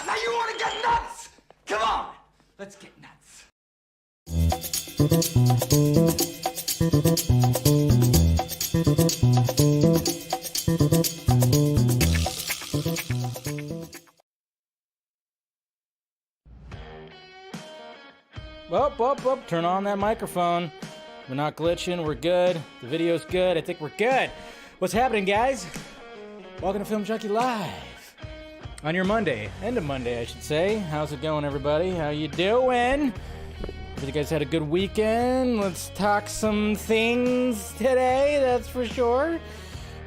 Now you want to get nuts? Come on, let's get nuts. Turn on that microphone. We're not glitching, we're good. The video's good, I think we're good. What's happening, guys? Welcome to Film Junkee Live. On your Monday, end of Monday, I should say. How's it going, everybody? How you doing? Hope you guys had a good weekend. Let's talk some things today, that's for sure.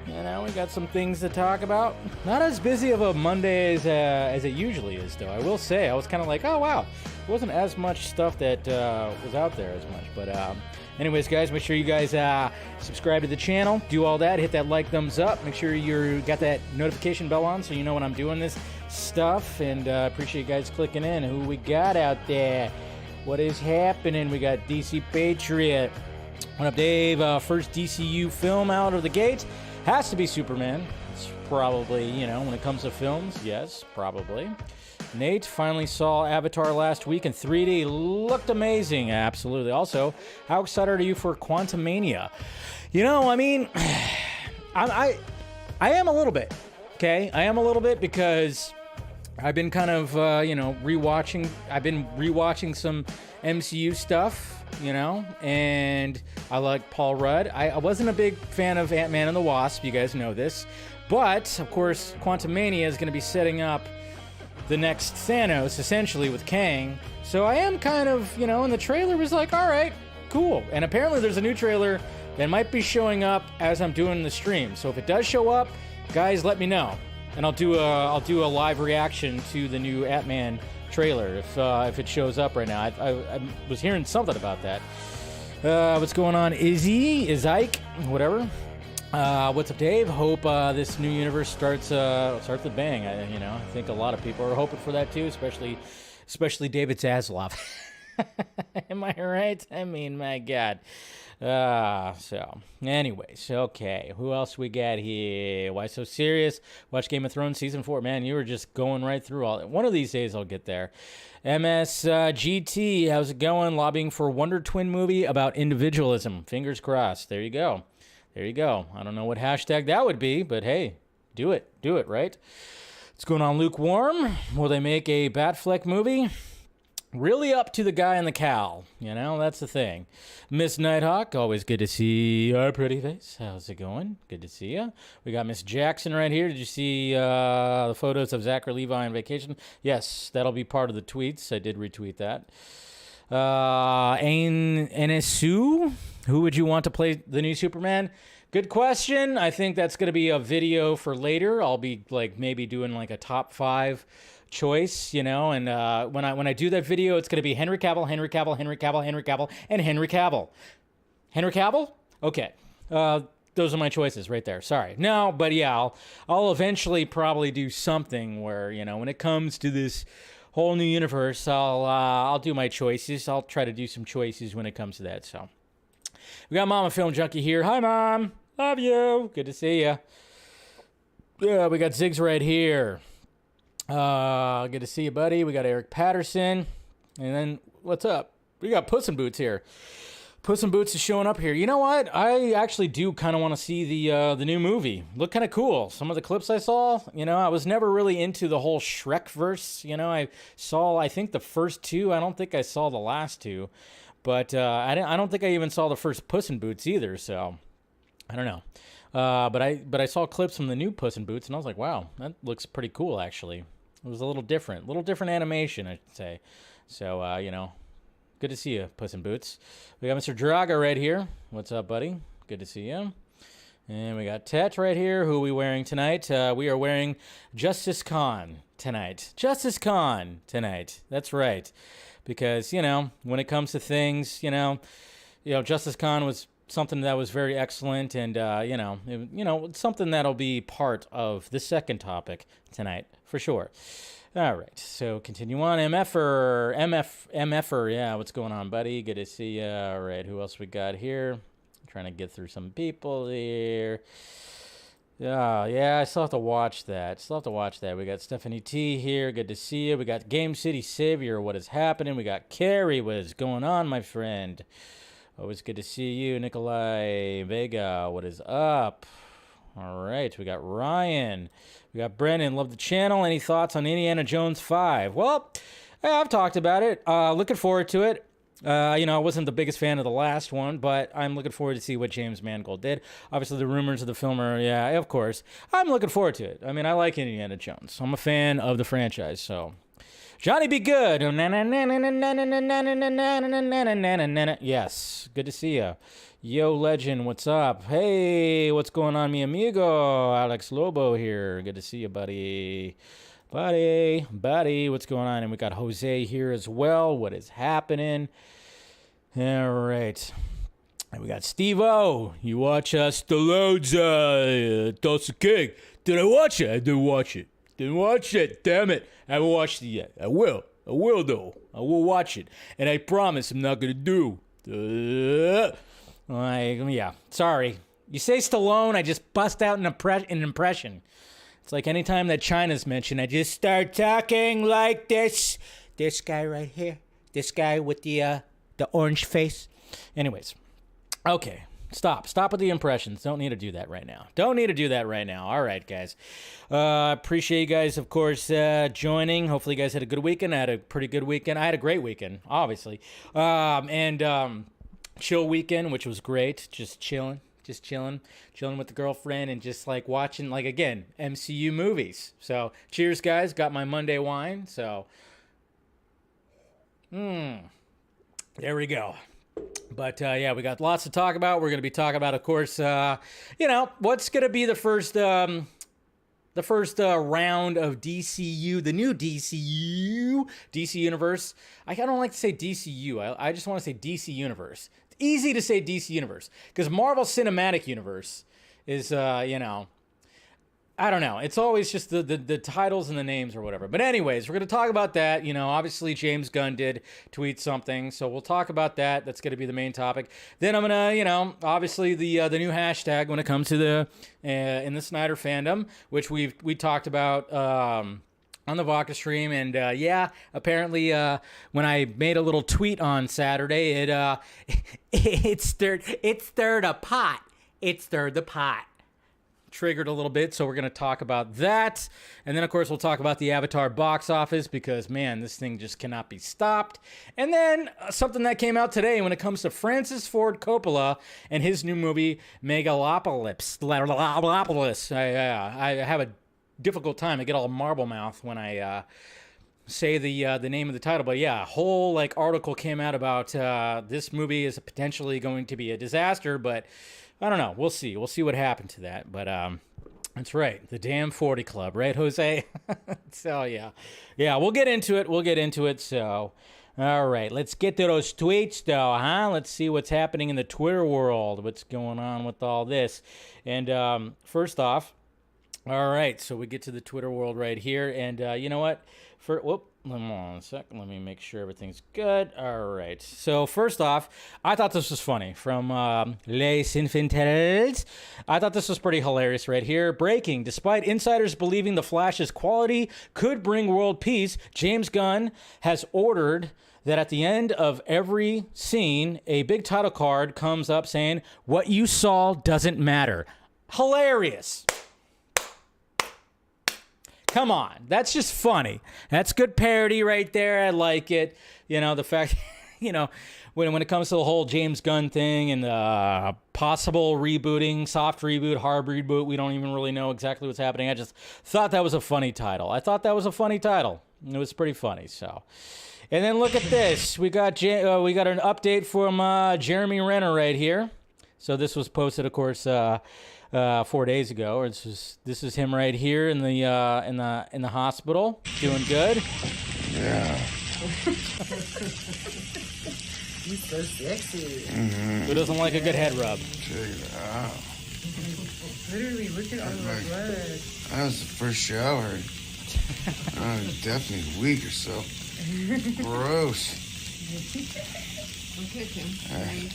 You know, we got some things to talk about. Not as busy of a Monday as it usually is, though. I will say, I was kind of like, oh, wow. There wasn't as much stuff that was out there as much. But anyways, guys, make sure you guys subscribe to the channel. Do all that. Hit that like, thumbs up. Make sure you got that notification bell on so you know when I'm doing this stuff. And appreciate you guys clicking in. Who we got out there? What is happening? We got DC Patriot. What up, Dave? First DCU film out of the gates. Has to be Superman. It's probably, you know, when it comes to films, yes, probably. Nate finally saw Avatar last week in 3D. Looked amazing, absolutely. Also, how excited are you for Quantumania? You know, I mean, I am a little bit, okay? I am a little bit because I've been kind of, rewatching. I've been rewatching some MCU stuff. You know, and I like Paul Rudd. I wasn't a big fan of Ant-Man and the Wasp, you guys know this. But, of course, Quantumania is going to be setting up the next Thanos, essentially, with Kang. So I am kind of, you know, and the trailer was like, all right, cool. And apparently there's a new trailer that might be showing up as I'm doing the stream. So if it does show up, guys, let me know. And I'll do a live reaction to the new Ant-Man trailer if it shows up right now. I was hearing something about that. What's going on, Is Ike? Whatever. What's up, Dave? Hope this new universe starts with bang. I think a lot of people are hoping for that too, especially David Zaslav. Am I right? I mean, my God. So, anyways, okay. Who else we got here? Why so serious? Watch Game of Thrones season 4. Man, you were just going right through all. One of these days I'll get there. MSGT, how's it going? Lobbying for Wonder Twin movie about individualism. Fingers crossed. There you go. I don't know what hashtag that would be, but hey, do it, right? What's going on, Lukewarm? Will they make a Batfleck movie? Really up to the guy in the cowl, that's the thing. Miss Nighthawk, always good to see your pretty face. How's it going? Good to see you. We got Miss Jackson right here. Did you see the photos of Zachary Levi on vacation? Yes, that'll be part of the tweets. I did retweet that. Ain Enesu, who would you want to play the new Superman? Good question. I think that's going to be a video for later. I'll be maybe doing a top 5 choice, and when I do that video, it's going to be Henry Cavill, and Henry Cavill. Henry Cavill? Okay. Those are my choices right there. Sorry. No, but yeah, I'll eventually probably do something where, when it comes to this whole new universe, I'll do my choices. I'll try to do some choices when it comes to that. So we got Mama Film Junkie here. Hi, Mom. Love you. Good to see you. Yeah, we got Ziggs right here. Good to see you, buddy. We got Eric Patterson. And then, what's up? We got Puss in Boots here. Puss in Boots is showing up here. You know what? I actually do kind of want to see the new movie. Look kind of cool. Some of the clips I saw, I was never really into the whole Shrek-verse. I saw, I think, the first 2. I don't think I saw the last 2. But I don't think I even saw the first Puss in Boots either, so I don't know. But I saw clips from the new Puss in Boots, and I was like, wow, that looks pretty cool, actually. It was a little different animation, I should say. So, good to see you, Puss in Boots. We got Mr. Draga right here. What's up, buddy? Good to see you. And we got Tet right here. Who are we wearing tonight? We are wearing Justice Con tonight. That's right. Because, when it comes to things, Justice Con was something that was very excellent, and it's something that'll be part of the second topic tonight for sure. All right, so continue on. MFer, yeah, what's going on, buddy? Good to see you. All right, who else we got here? I'm trying to get through some people here. Yeah, I still have to watch that. We got Stephanie T here. Good to see you. We got Game City Savior. What is happening? We got Carrie. What is going on, my friend? Always good to see you. Nikolai Vega. What is up? All right, we got Ryan. We got Brennan. Love the channel. Any thoughts on Indiana Jones 5? Well, I've talked about it. Looking forward to it. I wasn't the biggest fan of the last one, but I'm looking forward to see what James Mangold did. Obviously, the rumors of the film are, yeah, of course. I'm looking forward to it. I mean, I like Indiana Jones. I'm a fan of the franchise, so. Johnny Be Good. Yes, good to see you. Yo, Legend, what's up? Hey, what's going on, mi amigo? Alex Lobo here. Good to see you, buddy. Buddy, what's going on? And we got Jose here as well. What is happening? All right. And we got Steve-O. You watch Stallone's Tulsa King. Did I watch it? I didn't watch it. Damn it. I haven't watched it yet. I will though. I will watch it. And I promise I'm not going to do. Yeah, sorry. You say Stallone, I just bust out an impression. It's like anytime that China's mentioned, I just start talking like this. This guy right here. This guy with the orange face. Anyways, okay. Stop with the impressions. Don't need to do that right now. All right, guys. Appreciate you guys, of course, joining. Hopefully you guys had a good weekend. I had a pretty good weekend. I had a great weekend, obviously. Chill weekend, which was great. Just chilling with the girlfriend and just watching, again, MCU movies. So cheers, guys. Got my Monday wine. So, there we go. But, yeah, we got lots to talk about. We're going to be talking about, of course, what's going to be the first round of DCU, the new DCU, DC Universe. I don't like to say DCU. I just want to say DC Universe. It's easy to say DC Universe because Marvel Cinematic Universe is, I don't know. It's always just the titles and the names or whatever. But anyways, we're going to talk about that. Obviously James Gunn did tweet something, so we'll talk about that. That's going to be the main topic. Then I'm going to, obviously the new hashtag when it comes to the in the Snyder fandom, which we talked about on the Vodka stream. And apparently when I made a little tweet on Saturday, it stirred a pot. It stirred the pot. Triggered a little bit, so we're going to talk about that. And then, of course, we'll talk about the Avatar box office because, man, this thing just cannot be stopped. And then something that came out today when it comes to Francis Ford Coppola and his new movie, Megalopolis. I have a difficult time. I get all marble mouth when I say the name of the title. But, yeah, a whole article came out about this movie is potentially going to be a disaster, but I don't know. We'll see. We'll see what happened to that. But that's right. The damn 40 Club, right, Jose? So, yeah. Yeah, we'll get into it. So, all right. Let's get to those tweets, though, huh? Let's see what's happening in the Twitter world. What's going on with all this? And first off, all right. So we get to the Twitter world right here. And you know what? Hold on a second. Let me make sure everything's good. All right. So first off, I thought this was funny from Les Infantils. I thought this was pretty hilarious right here. Breaking. Despite insiders believing The Flash's quality could bring world peace, James Gunn has ordered that at the end of every scene, a big title card comes up saying, "What you saw doesn't matter." Hilarious. Come on, that's just funny. That's good parody right there. I like it. The fact, when it comes to the whole James Gunn thing and the possible rebooting, soft reboot, hard reboot, we don't even really know exactly what's happening. I just thought that was a funny title. It was pretty funny. So, and then look at this. We got an update from Jeremy Renner right here. So this was posted, of course, 4 days ago. This is him right here in the hospital, doing good. Yeah. He's so sexy. Mm-hmm. Who doesn't like a good head rub? Check it out. Literally, look at all the blood. That was the first shower. I was definitely weak or so. Gross. Okay, Tim. Okay.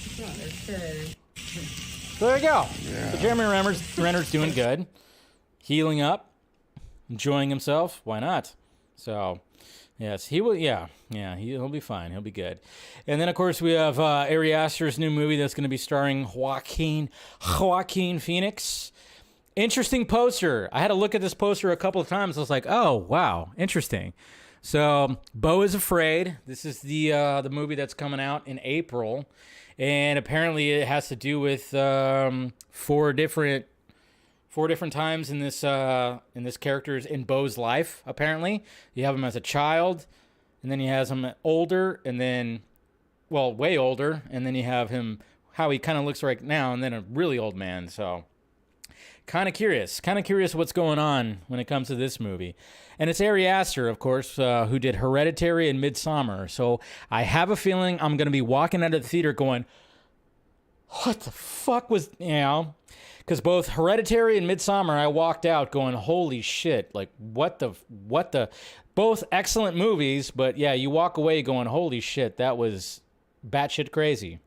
So there you go. Yeah. So Jeremy Renner's doing good, healing up, enjoying himself. Why not? So, yes, he will. Yeah, he'll be fine. He'll be good. And then, of course, we have Ari Aster's new movie that's going to be starring Joaquin Phoenix. Interesting poster. I had to look at this poster a couple of times. I was like, oh wow, interesting. So, Beau is Afraid. This is the movie that's coming out in April. And apparently it has to do with four different times in this character's in Beau's life. Apparently, you have him as a child, and then you have him older, and then, well, way older, and then you have him how he kind of looks right now, and then a really old man. So, kind of curious what's going on when it comes to this movie. And it's Ari Aster, of course, who did Hereditary and Midsommar. So I have a feeling I'm going to be walking out of the theater going, what the fuck was, because both Hereditary and Midsommar, I walked out going, holy shit, like what the, both excellent movies, but yeah, you walk away going, holy shit, that was batshit crazy.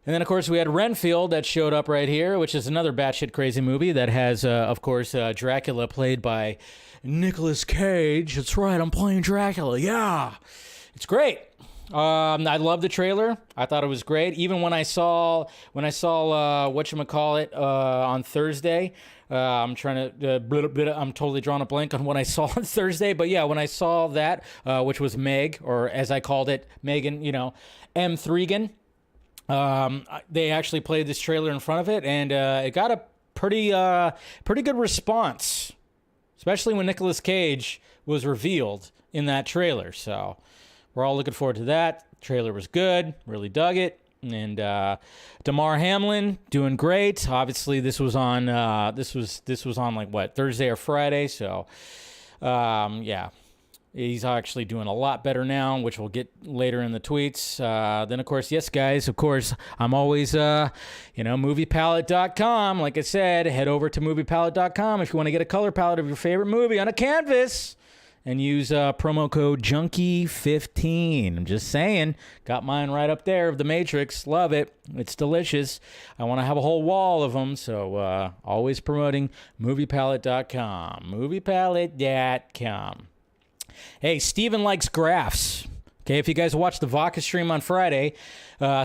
And then, of course, we had Renfield that showed up right here, which is another batshit crazy movie that has, of course, Dracula played by Nicolas Cage. That's right, I'm playing Dracula. Yeah, it's great. I love the trailer. I thought it was great. Even when I saw whatchamacallit on Thursday. I'm totally drawing a blank on what I saw on Thursday. But yeah, when I saw that, which was Meg, or as I called it, Megan, M. Thregan. They actually played this trailer in front of it, and it got a pretty good response, especially when Nicolas Cage was revealed in that trailer. So we're all looking forward to that. The trailer was good, really dug it. And Damar Hamlin doing great. Obviously, this was on like what, Thursday or Friday. So yeah, he's actually doing a lot better now, which we'll get later in the tweets. Then of course, yes, guys, of course, I'm always moviepalette.com. Like I said, head over to moviepalette.com if you want to get a color palette of your favorite movie on a canvas. And use promo code Junkee15. I'm just saying. Got mine right up there of The Matrix. Love it. It's delicious. I want to have a whole wall of them. So always promoting moviepalette.com. Moviepalette.com. Hey, Steven likes graphs. Okay, if you guys watched the Vodka stream on Friday,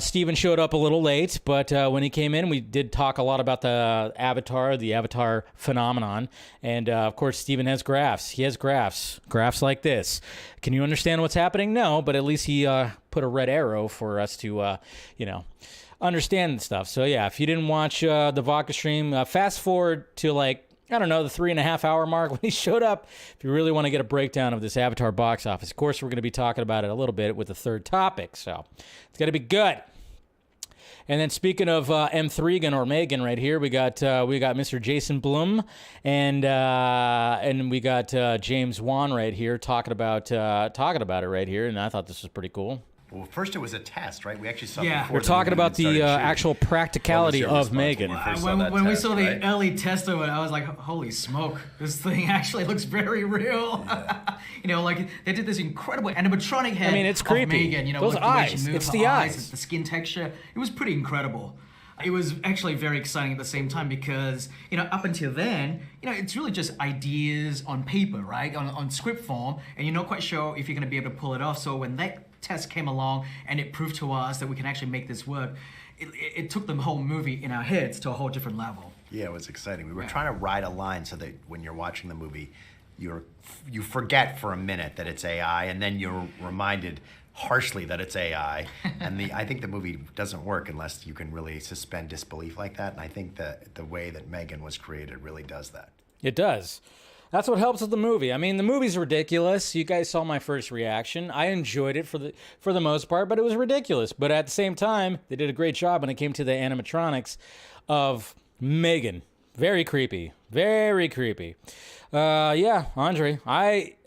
Steven showed up a little late, but when he came in, we did talk a lot about the Avatar phenomenon. And, of course, Steven has graphs. He has graphs like this. Can you understand what's happening? No, but at least he put a red arrow for us to, understand stuff. So, yeah, if you didn't watch the Vodka stream, fast forward to, like, I don't know, the 3.5 hour mark when he showed up. If you really want to get a breakdown of this Avatar box office, of course, we're going to be talking about it a little bit with the third topic. So it's going to be good. And then speaking of M3 or Megan right here, we got Mr. Jason Blum and we got James Wan right here talking about it right here. And I thought this was pretty cool. Well, first it was a test, right? We actually saw. Yeah, we're talking about the actual practicality of Megan. When we saw the early test of it, I was like, "Holy smoke! This thing actually looks very real." Yeah. Like they did this incredible animatronic head. I mean, it's creepy. Megan, those with eyes. The way she moved, it's her the eyes. the skin texture. It was pretty incredible. It was actually very exciting at the same time because, up until then, it's really just ideas on paper, right? On script form, and you're not quite sure if you're going to be able to pull it off. So when that test came along and it proved to us that we can actually make this work, it took the whole movie in our heads to a whole different level. Yeah, it was exciting. We were trying to ride a line so that when you're watching the movie, you forget for a minute that it's AI, and then you're reminded harshly that it's AI. And I think the movie doesn't work unless you can really suspend disbelief like that. And I think that the way that Megan was created really does that. It does. That's what helps with the movie. I mean, the movie's ridiculous. You guys saw my first reaction. I enjoyed it for the most part, but it was ridiculous. But at the same time, they did a great job when it came to the animatronics of Megan. Very creepy. Very creepy. Yeah, Andre,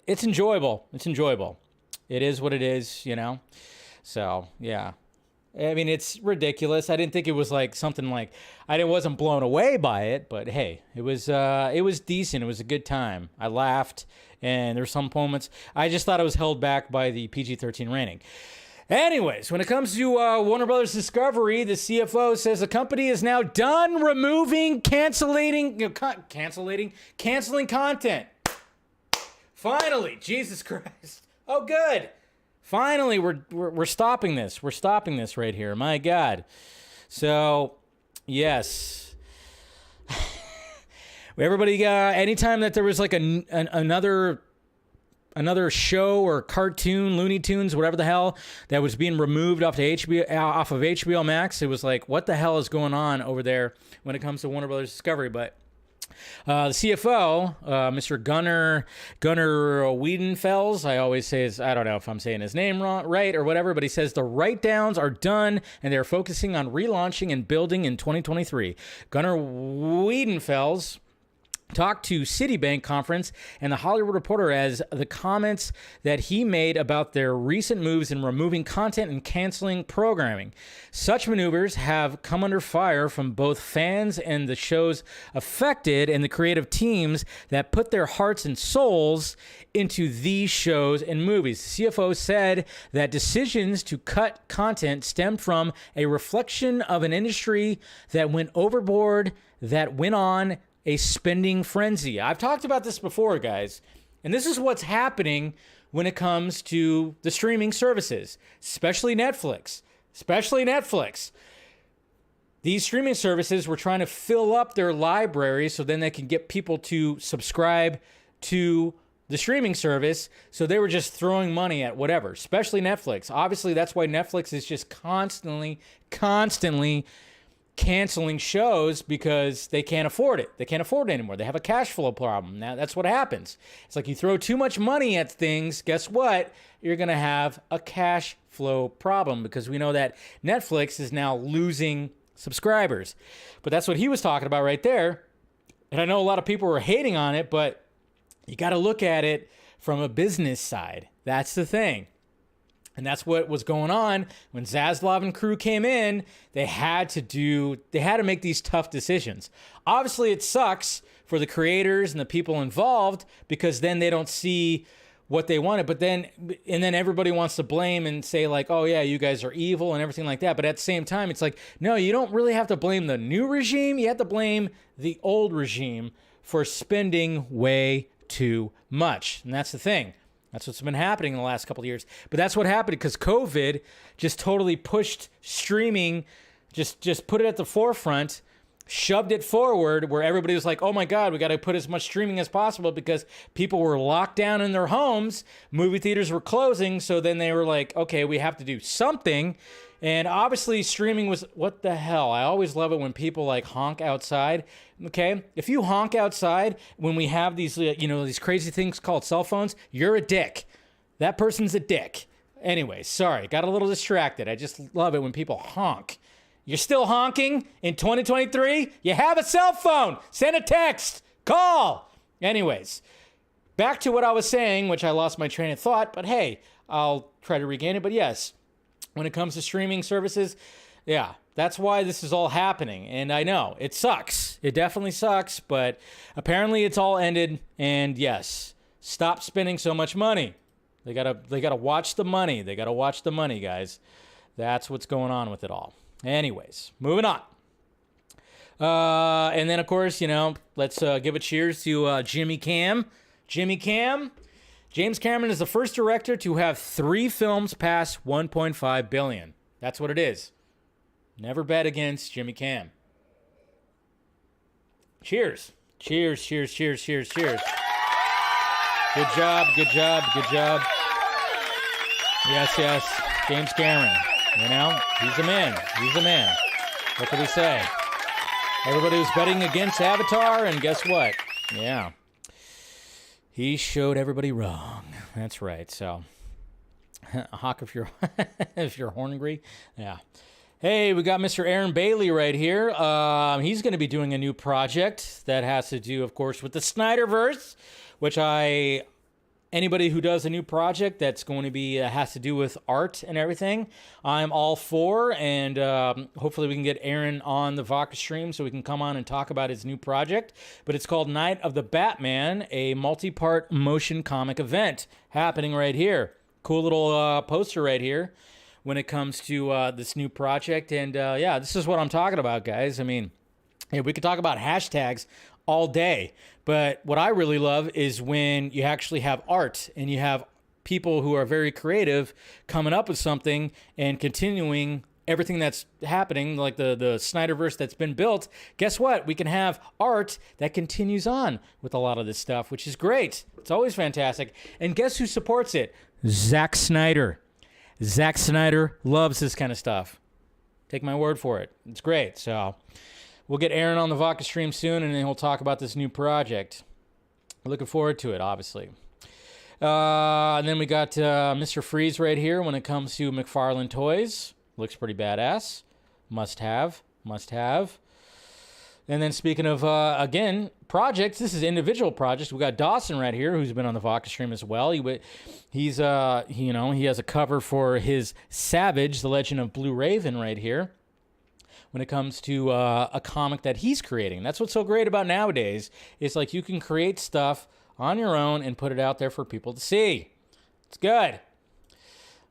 it's enjoyable. It's enjoyable. It is what it is, So, yeah. I mean, it's ridiculous. I didn't think it was like something like I wasn't blown away by it, but hey, it was decent. It was a good time. I laughed, and there were some moments. I just thought it was held back by the PG-13 rating. Anyways, when it comes to Warner Brothers Discovery, the CFO says the company is now done canceling content. Finally, Jesus Christ. Oh, good. Finally, we're stopping this. We're stopping this right here. My God. So, yes. Everybody, anytime that there was like another show or cartoon, Looney Tunes, whatever the hell, that was being removed off of HBO Max, it was like, what the hell is going on over there when it comes to Warner Brothers Discovery? But the CFO, Mr. Gunner Wiedenfels, I always say I don't know if I'm saying his name wrong, right or whatever, but he says the write-downs are done and they're focusing on relaunching and building in 2023. Gunner Wiedenfels talked to Citibank conference and the Hollywood Reporter as the comments that he made about their recent moves in removing content and canceling programming. Such maneuvers have come under fire from both fans and the shows affected and the creative teams that put their hearts and souls into these shows and movies. The CFO said that decisions to cut content stemmed from a reflection of an industry that went overboard, that went on a spending frenzy. I've talked about this before, guys, and this is what's happening when it comes to the streaming services, especially Netflix. These streaming services were trying to fill up their library so then they can get people to subscribe to the streaming service, so they were just throwing money at whatever, especially Netflix. Obviously, that's why Netflix is just constantly canceling shows because they can't afford it. They can't afford it anymore. They have a cash flow problem. Now, that's what happens. It's like you throw too much money at things, guess what? You're going to have a cash flow problem because we know that Netflix is now losing subscribers. But that's what he was talking about right there. And I know a lot of people were hating on it, but you got to look at it from a business side. That's the thing. And that's what was going on when Zaslav and crew came in. They had to make these tough decisions. Obviously, it sucks for the creators and the people involved because then they don't see what they wanted. But then everybody wants to blame and say like, oh yeah, you guys are evil and everything like that. But at the same time, it's like, no, you don't really have to blame the new regime. You have to blame the old regime for spending way too much. And that's the thing. That's what's been happening in the last couple of years. But that's what happened because COVID just totally pushed streaming, just put it at the forefront, shoved it forward where everybody was like, oh my God, we got to put as much streaming as possible because people were locked down in their homes. Movie theaters were closing. So then they were like, okay, we have to do something. And obviously streaming was, what the hell? I always love it when people like honk outside. Okay, if you honk outside when we have these, these crazy things called cell phones, you're a dick. That person's a dick. Anyway, sorry, got a little distracted. I just love it when people honk. You're still honking in 2023? You have a cell phone. Send a text. Call. Anyways, back to what I was saying, which I lost my train of thought, but hey, I'll try to regain it. But yes, when it comes to streaming services, yeah, that's why this is all happening. And I know it sucks. It definitely sucks, but apparently it's all ended. And yes, stop spending so much money. They gotta watch the money. They gotta watch the money, guys. That's what's going on with it all. Anyways, moving on. And then of course, let's give a cheers to Jimmy Cam. Jimmy Cam. James Cameron is the first director to have 3 films pass 1.5 billion. That's what it is. Never bet against Jimmy Cam. Cheers. Cheers, cheers, cheers, cheers, cheers. Good job, good job, good job. Yes, yes. James Cameron. He's a man. He's a man. What can we say? Everybody was betting against Avatar, and guess what? Yeah. He showed everybody wrong. That's right. So, hawk if you're if you're hungry. Yeah. Hey, we got Mr. Aaron Bailey right here. He's going to be doing a new project that has to do, of course, with the SnyderVerse, which anybody who does a new project that's going to be has to do with art and everything, I'm all for. And hopefully we can get Aaron on the Vodka stream so we can come on and talk about his new project. But it's called Night of the Batman, a multi-part motion comic event happening right here. Cool little poster right here when it comes to this new project. And yeah, this is what I'm talking about, guys. I mean, yeah, we could talk about hashtags all day, but what I really love is when you actually have art and you have people who are very creative coming up with something and continuing everything that's happening, like the SnyderVerse that's been built. Guess what? We can have art that continues on with a lot of this stuff, which is great. It's always fantastic. And guess who supports it? Zack Snyder. Zack Snyder loves this kind of stuff. Take my word for it. It's great. So we'll get Aaron on the Vodka stream soon, and then we'll talk about this new project. Looking forward to it, obviously. And then we got Mr. Freeze right here when it comes to McFarlane Toys. Looks pretty badass. Must have. Must have. And then speaking of, again, projects, this is individual projects. We got Dawson right here, who's been on the Vodka stream as well. He has a cover for his Savage, The Legend of Blue Raven right here when it comes to a comic that he's creating. That's what's so great about nowadays. It's like you can create stuff on your own and put it out there for people to see. It's good.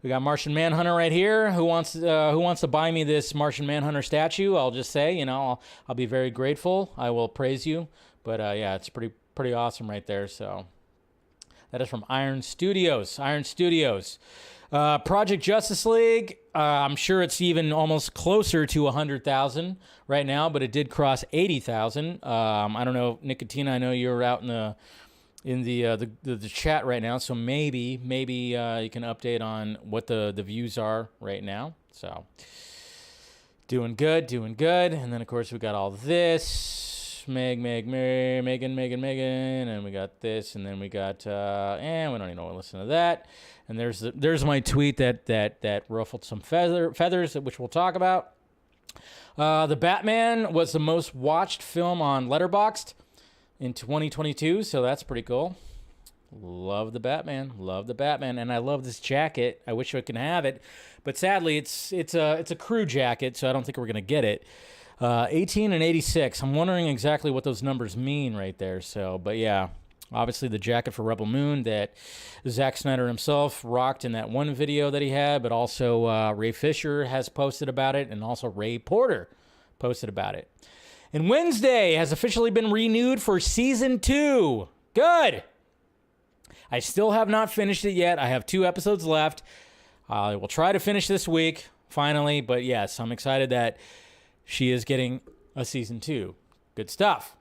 We got Martian Manhunter right here. Who wants to buy me this Martian Manhunter statue? I'll just say, I'll be very grateful. I will praise you. But yeah, it's pretty awesome right there. So that is from Iron Studios. Iron Studios. Project Justice League. I'm sure it's even almost closer to 100,000 right now, but it did cross 80,000. I don't know, Nicotina. I know you're out in the chat right now, so maybe you can update on what the views are right now. So Doing good, doing good. And then, of course, we got all this. Megan, and we got this, and then we got, and we don't even want to listen to that. And there's my tweet that ruffled some feathers, which we'll talk about. The Batman was the most watched film on Letterboxd in 2022, so that's pretty cool. Love the Batman, and I love this jacket. I wish I could have it, but sadly, it's a crew jacket, so I don't think we're gonna get it. 18 and 86. I'm wondering exactly what those numbers mean right there. So, but yeah, obviously the jacket for Rebel Moon that Zack Snyder himself rocked in that one video that he had, but also Ray Fisher has posted about it, and also Ray Porter posted about it. And Wednesday has officially been renewed for season 2. Good. I still have not finished it yet. I have 2 episodes left. I will try to finish this week, finally. But yes, I'm excited that she is getting a season 2. Good stuff.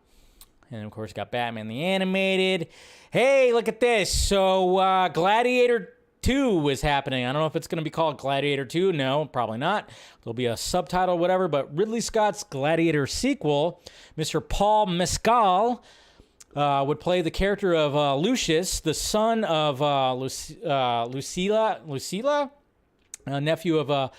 And of course, got Batman the Animated. Hey, look at this. So Gladiator 2 is happening. I don't know if it's going to be called Gladiator 2. No, probably not. There'll be a subtitle, whatever. But Ridley Scott's Gladiator sequel, Mr. Paul Mescal, would play the character of Lucius, the son of Lucilla, nephew of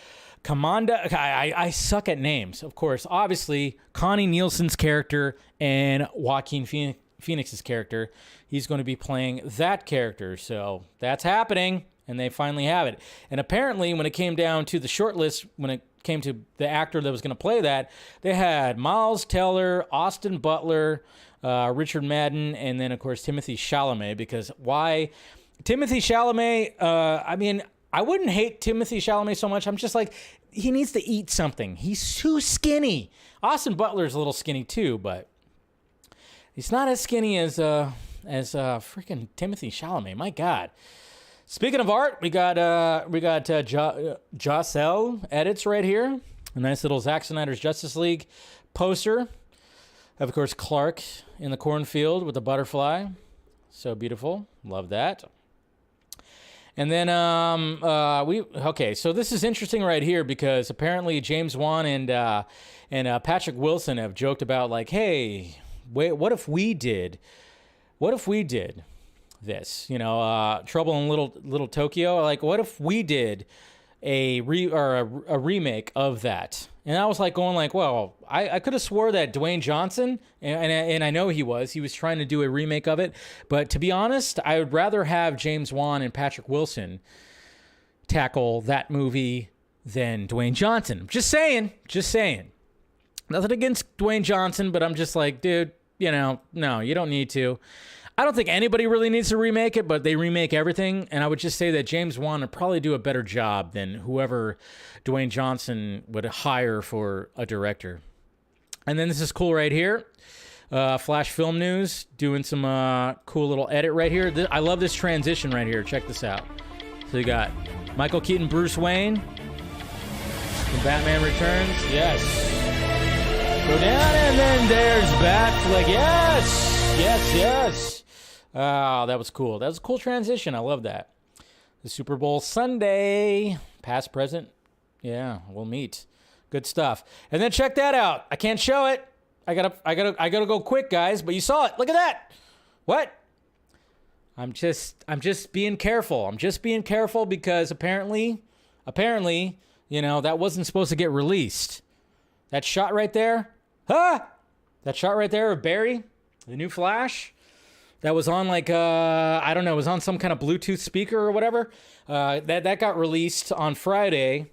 Commanda. I suck at names, of course. Obviously, Connie Nielsen's character and Joaquin Phoenix's character. He's going to be playing that character. So that's happening, and they finally have it. And apparently, when it came down to the shortlist, when it came to the actor that was going to play that, they had Miles Teller, Austin Butler, Richard Madden, and then, of course, Timothy Chalamet. Because why? Timothy Chalamet, I mean, I wouldn't hate Timothy Chalamet so much. I'm just like, he needs to eat something. He's too skinny. Austin Butler's a little skinny too, but he's not as skinny as freaking Timothy Chalamet. My God. Speaking of art, we got Jocelyn edits right here. A nice little Zack Snyder's Justice League poster. Of course, Clark in the cornfield with the butterfly. So beautiful. Love that. And then, so this is interesting right here because apparently James Wan and Patrick Wilson have joked about like, hey, wait, what if we did this? You know, Trouble in Little Tokyo. Like, what if we did a remake of that? And I was like going like, well, I could have swore that Dwayne Johnson, and I know he was trying to do a remake of it. But to be honest, I would rather have James Wan and Patrick Wilson tackle that movie than Dwayne Johnson. Just saying. Nothing against Dwayne Johnson, but I'm just like, dude, you know, no, you don't need to. I don't think anybody really needs to remake it, but they remake everything. And I would just say that James Wan would probably do a better job than whoever Dwayne Johnson would hire for a director. And then this is cool right here. Flash Film News doing some cool little edit right here. I love this transition right here. Check this out. So you got Michael Keaton, Bruce Wayne from Batman Returns. Yes. Go down and then there's Batfleck. Yes. Oh, that was cool. That was a cool transition. I love that. The Super Bowl Sunday, past, present. Yeah, we'll meet. Good stuff. And then check that out. I can't show it. I gotta go quick, guys. But you saw it. Look at that. What? I'm just being careful. I'm just being careful because apparently, you know, that wasn't supposed to get released. That shot right there. That shot right there of Barry, the new Flash. That was on like, I don't know, it was on some kind of Bluetooth speaker or whatever. That got released on Friday.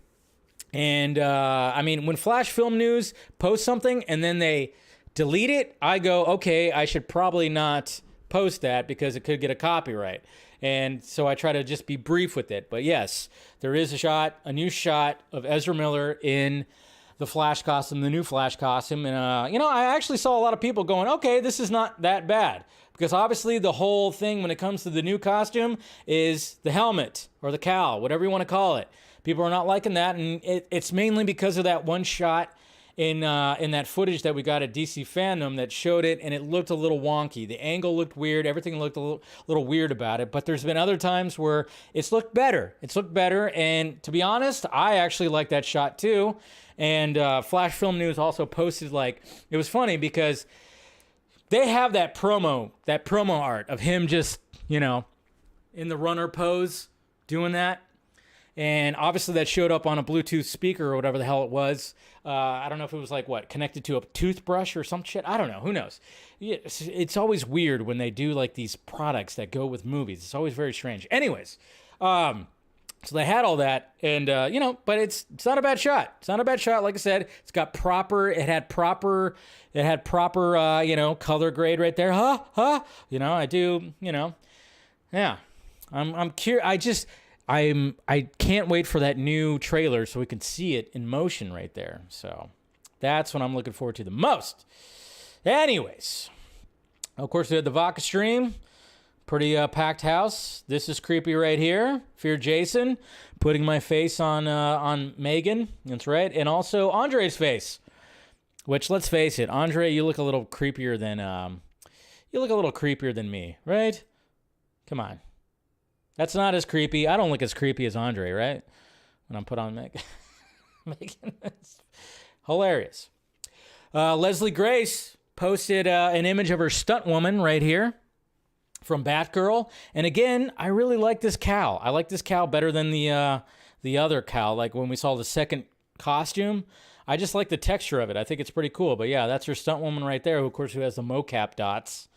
And, I mean, when Flash Film News posts something and then they delete it, I go, okay, I should probably not post that because it could get a copyright. And so I try to just be brief with it. But yes, there is a new shot of Ezra Miller in the Flash costume, the new Flash costume. And, you know, I actually saw a lot of people going, okay, this is not that bad. Because obviously the whole thing when it comes to the new costume is the helmet or the cowl, whatever you want to call it. People are not liking that, and it's mainly because of that one shot. in that footage that we got at DC Fandom that showed it, and it looked a little wonky. The angle looked weird. Everything looked a little weird about it. But there's been other times where it's looked better. And to be honest, I actually like that shot too. And Flash Film News also posted, like, it was funny because they have that promo art of him just, you know, in the runner pose doing that. And obviously that showed up on a Bluetooth speaker or whatever the hell it was. I don't know if it was like, connected to a toothbrush or some shit. I don't know. Who knows? It's always weird when they do like these products that go with movies. It's always very strange. Anyways, so they had all that, and you know, but it's not a bad shot. It's not a bad shot. Like I said, it had proper, you know, color grade right there. You know, I do, you know, yeah. I'm curious. I can't wait for that new trailer so we can see it in motion right there. So that's what I'm looking forward to the most. Anyways, of course, we had the Vodka stream. Pretty packed house. This is creepy right here. Fear Jason. Putting my face on Megan. That's right. And also Andre's face. Which, let's face it, Andre, you look a little creepier than me, right? Come on. That's not as creepy. I don't look as creepy as Andre, right? When I'm put on Megan. It's hilarious. Leslie Grace posted an image of her stunt woman right here from Batgirl. And again, I really like this cowl. I like this cowl better than the other cowl. Like when we saw the second costume, I just like the texture of it. I think it's pretty cool. But yeah, that's her stunt woman right there, who, of course, who has the mocap dots.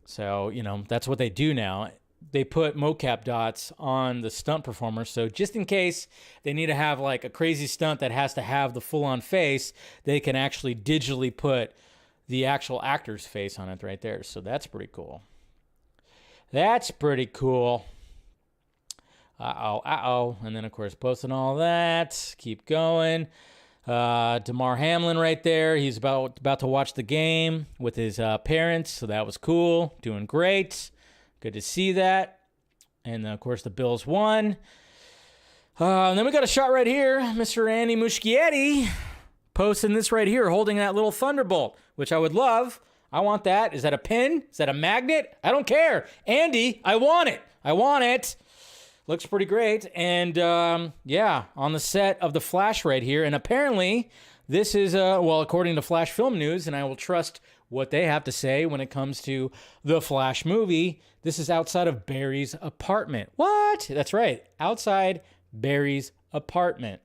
So, you know, that's what they do now. They put mocap dots on the stunt performer, so just in case they need to have like a crazy stunt that has to have the full-on face, they can actually digitally put the actual actor's face on it right there. So that's pretty cool. That's pretty cool. And then, of course, posting all that. Keep going. Damar Hamlin right there. He's about to watch the game with his parents, so that was cool. Doing great. Good to see that. And, of course, the Bills won. And then we got a shot right here. Mr. Andy Muschietti posting this right here, holding that little Thunderbolt, which I would love. I want that. Is that a pin? Is that a magnet? I don't care. Andy, I want it. I want it. Looks pretty great. And, yeah, on the set of The Flash right here. And apparently this is, well, according to Flash Film News, and I will trust what they have to say when it comes to the Flash movie, this is outside of Barry's apartment. What? That's right. Outside Barry's apartment.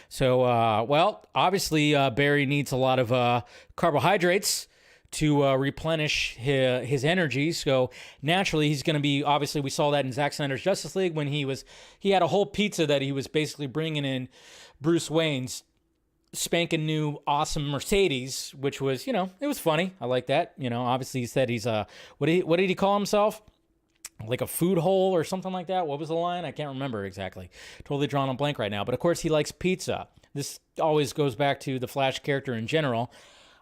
So, well, obviously Barry needs a lot of carbohydrates to replenish his energy. So naturally, he's going to be, obviously, we saw that in Zack Snyder's Justice League when he had a whole pizza that he was basically bringing in Bruce Wayne's spanking new awesome Mercedes, which was, you know, it was funny. I like that. You know, obviously he said he's what did he call himself? Like a food hole or something like that. What was the line? I can't remember exactly. Totally drawn on blank right now. But of course he likes pizza. This always goes back to the Flash character in general,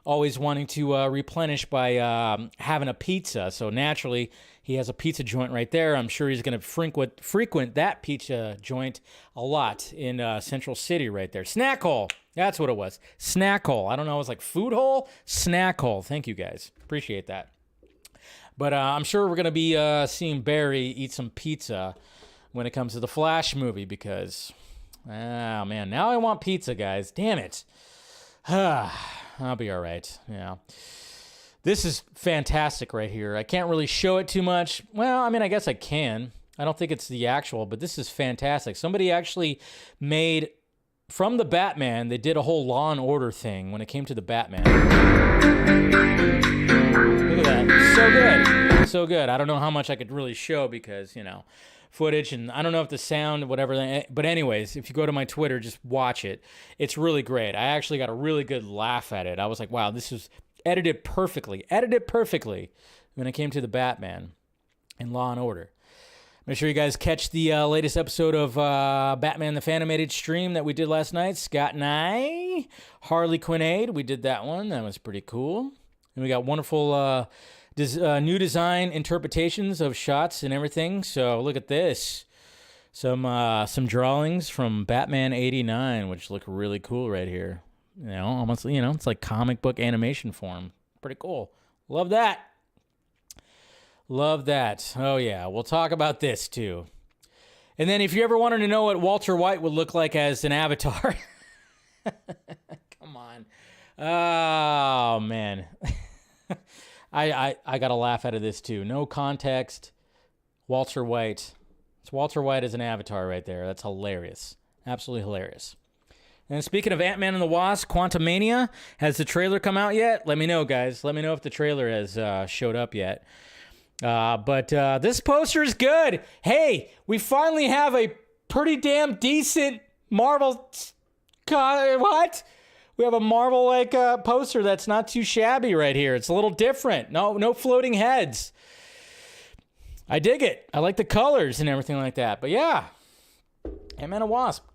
always wanting to replenish by having a pizza. So naturally he has a pizza joint right there. I'm sure he's going to frequent that pizza joint a lot in Central City right there. Snack hole. That's what it was. Snack hole. I don't know. It was like food hole? Snack hole. Thank you, guys. Appreciate that. But I'm sure we're going to be seeing Barry eat some pizza when it comes to the Flash movie because, oh, man, now I want pizza, guys. Damn it. I'll be all right. Yeah. This is fantastic right here. I can't really show it too much. Well, I mean, I guess I can. I don't think it's the actual, but this is fantastic. Somebody actually made... From the Batman, they did a whole Law and Order thing when it came to the Batman. Look at that. So good. So good. I don't know how much I could really show because, you know, footage, and I don't know if the sound, whatever. But anyways, if you go to my Twitter, just watch it. It's really great. I actually got a really good laugh at it. I was like, wow, this is edited perfectly. Edited perfectly when it came to the Batman and Law and Order. Make sure you guys catch the latest episode of Batman the Fanimated stream that we did last night. Scott and I, Harley Quinn, we did that one. That was pretty cool. And we got wonderful new design interpretations of shots and everything. So look at this. Some drawings from Batman '89, which look really cool right here. almost, it's like comic book animation form. Pretty cool. Love that. Love that. Oh, yeah. We'll talk about this, too. And then if you ever wanted to know what Walter White would look like as an avatar. Come on. Oh, man. I got to laugh out of this, too. No context. Walter White. It's Walter White as an avatar right there. That's hilarious. Absolutely hilarious. And speaking of Ant-Man and the Wasp, Quantumania, has the trailer come out yet? Let me know, guys. Let me know if the trailer has showed up yet. But this poster is good. Hey, we finally have a pretty damn decent Marvel... What? We have a Marvel poster that's not too shabby right here. It's a little different. No floating heads. I dig it. I like the colors and everything like that. But yeah, Ant-Man and Wasp,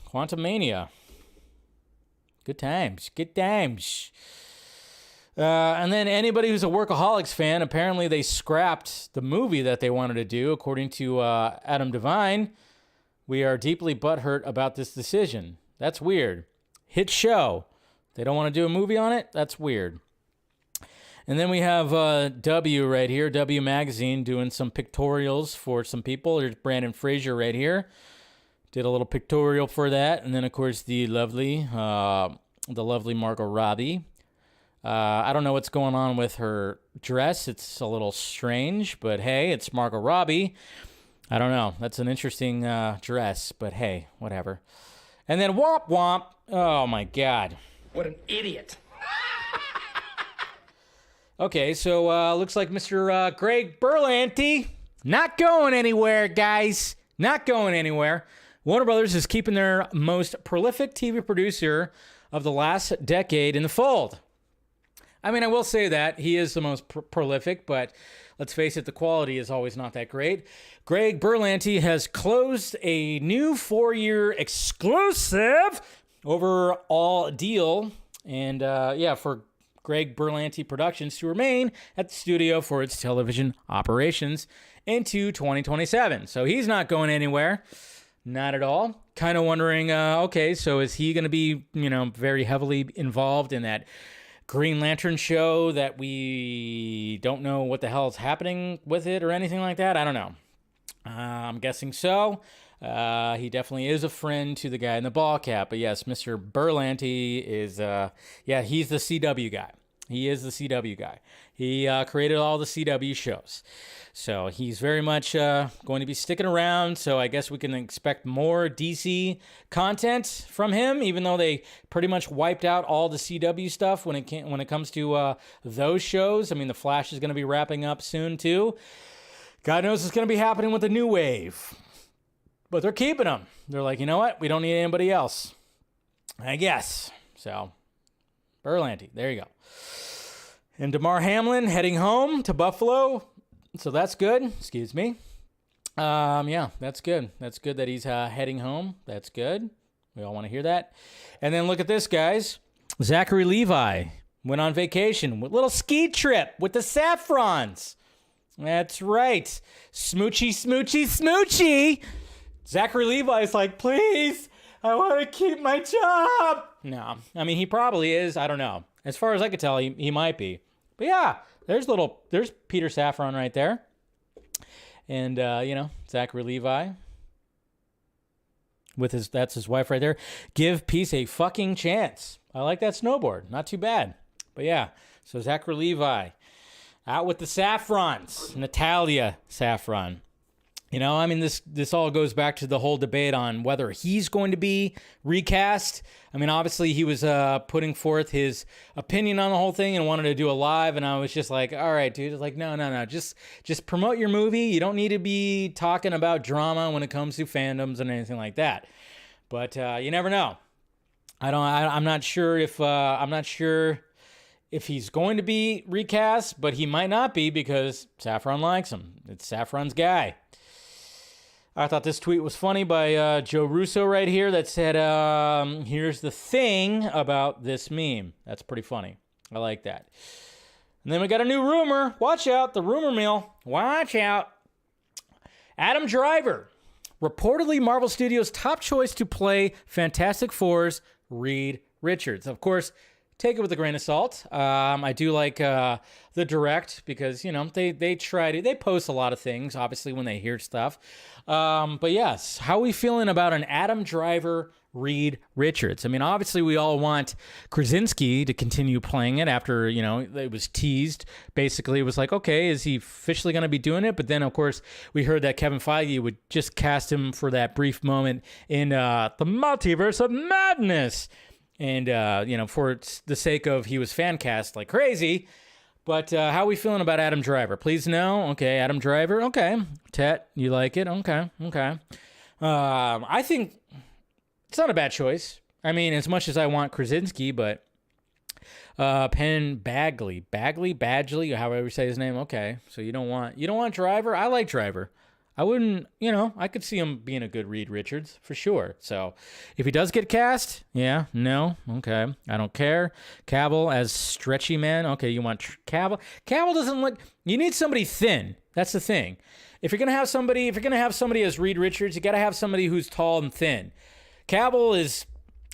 Quantumania. Good times. Good times. And then anybody who's a Workaholics fan, apparently they scrapped the movie that they wanted to do. According to Adam Devine, we are deeply butthurt about this decision. That's weird. Hit show. They don't want to do a movie on it? That's weird. And then we have W right here, W Magazine, doing some pictorials for some people. There's Brandon Fraser right here. Did a little pictorial for that. And then, of course, the lovely Margot Robbie. I don't know what's going on with her dress. It's a little strange, but hey, it's Margot Robbie. I don't know. That's an interesting dress, but hey, whatever. And then Womp Womp. Oh, my God. What an idiot. Okay, so looks like Mr. Greg Berlanti not going anywhere, guys. Not going anywhere. Warner Brothers is keeping their most prolific TV producer of the last decade in the fold. I mean, I will say that he is the most prolific, but let's face it, the quality is always not that great. Greg Berlanti has closed a new 4-year exclusive overall deal, and for Greg Berlanti Productions to remain at the studio for its television operations into 2027. So he's not going anywhere. Not at all. Kind of wondering, okay, so is he going to be, very heavily involved in that Green Lantern show that we don't know what the hell is happening with it or anything like that? I don't know. I'm guessing so. He definitely is a friend to the guy in the ball cap. But yes, Mr. Berlanti is, he's the CW guy. He is the CW guy. He created all the CW shows. So he's very much going to be sticking around. So I guess we can expect more DC content from him, even though they pretty much wiped out all the CW stuff when it comes to those shows. I mean, The Flash is going to be wrapping up soon, too. God knows what's going to be happening with the New Wave. But they're keeping him. They're like, you know what? We don't need anybody else. I guess. So, Berlanti. There you go. And Damar Hamlin heading home to Buffalo. So that's good. Excuse me. That's good. That's good that he's heading home. That's good. We all want to hear that. And then look at this, guys. Zachary Levi went on vacation with a little ski trip with the Saffrons. That's right. Smoochy, smoochy, smoochy. Zachary Levi's like, please, I want to keep my job. No, I mean, he probably is. I don't know. As far as I could tell, he might be. But yeah, there's Peter Safran right there. And, Zachary Levi. That's his wife right there. Give peace a fucking chance. I like that snowboard. Not too bad. But yeah, so Zachary Levi out with the Saffrons. Natalia Saffron. I mean, this all goes back to the whole debate on whether he's going to be recast. I mean, obviously he was putting forth his opinion on the whole thing and wanted to do a live, and I was just like, all right, dude. It's like, no. Just promote your movie. You don't need to be talking about drama when it comes to fandoms and anything like that. But you never know. I'm not sure if he's going to be recast, but he might not be because Saffron likes him. It's Saffron's guy. I thought this tweet was funny by Joe Russo right here that said, here's the thing about this meme. That's pretty funny. I like that. And then we got a new rumor. Watch out. The rumor mill. Watch out. Adam Driver. Reportedly Marvel Studios' top choice to play Fantastic Four's Reed Richards. Of course, take it with a grain of salt. I do like the direct because, you know, they post a lot of things, obviously, when they hear stuff. But yes, how are we feeling about an Adam Driver Reed Richards? I mean, obviously, we all want Krasinski to continue playing it after, you know, it was teased. Basically, it was like, okay, is he officially going to be doing it? But then, of course, we heard that Kevin Feige would just cast him for that brief moment in the Multiverse of Madness. And, you know, for the sake of he was fan cast like crazy. But how are we feeling about Adam Driver? Please no. Okay, Adam Driver. Okay. Tet, you like it? Okay. I think it's not a bad choice. I mean, as much as I want Krasinski, but Badgley, however you say his name. Okay, so you don't want Driver? I like Driver. I wouldn't, you know, I could see him being a good Reed Richards for sure. So if he does get cast, yeah, no, okay, I don't care. Cavill as Stretchy Man, okay, you want Cavill? Cavill doesn't look. You need somebody thin. That's the thing. If you're gonna have somebody as Reed Richards, you gotta have somebody who's tall and thin. Cavill is,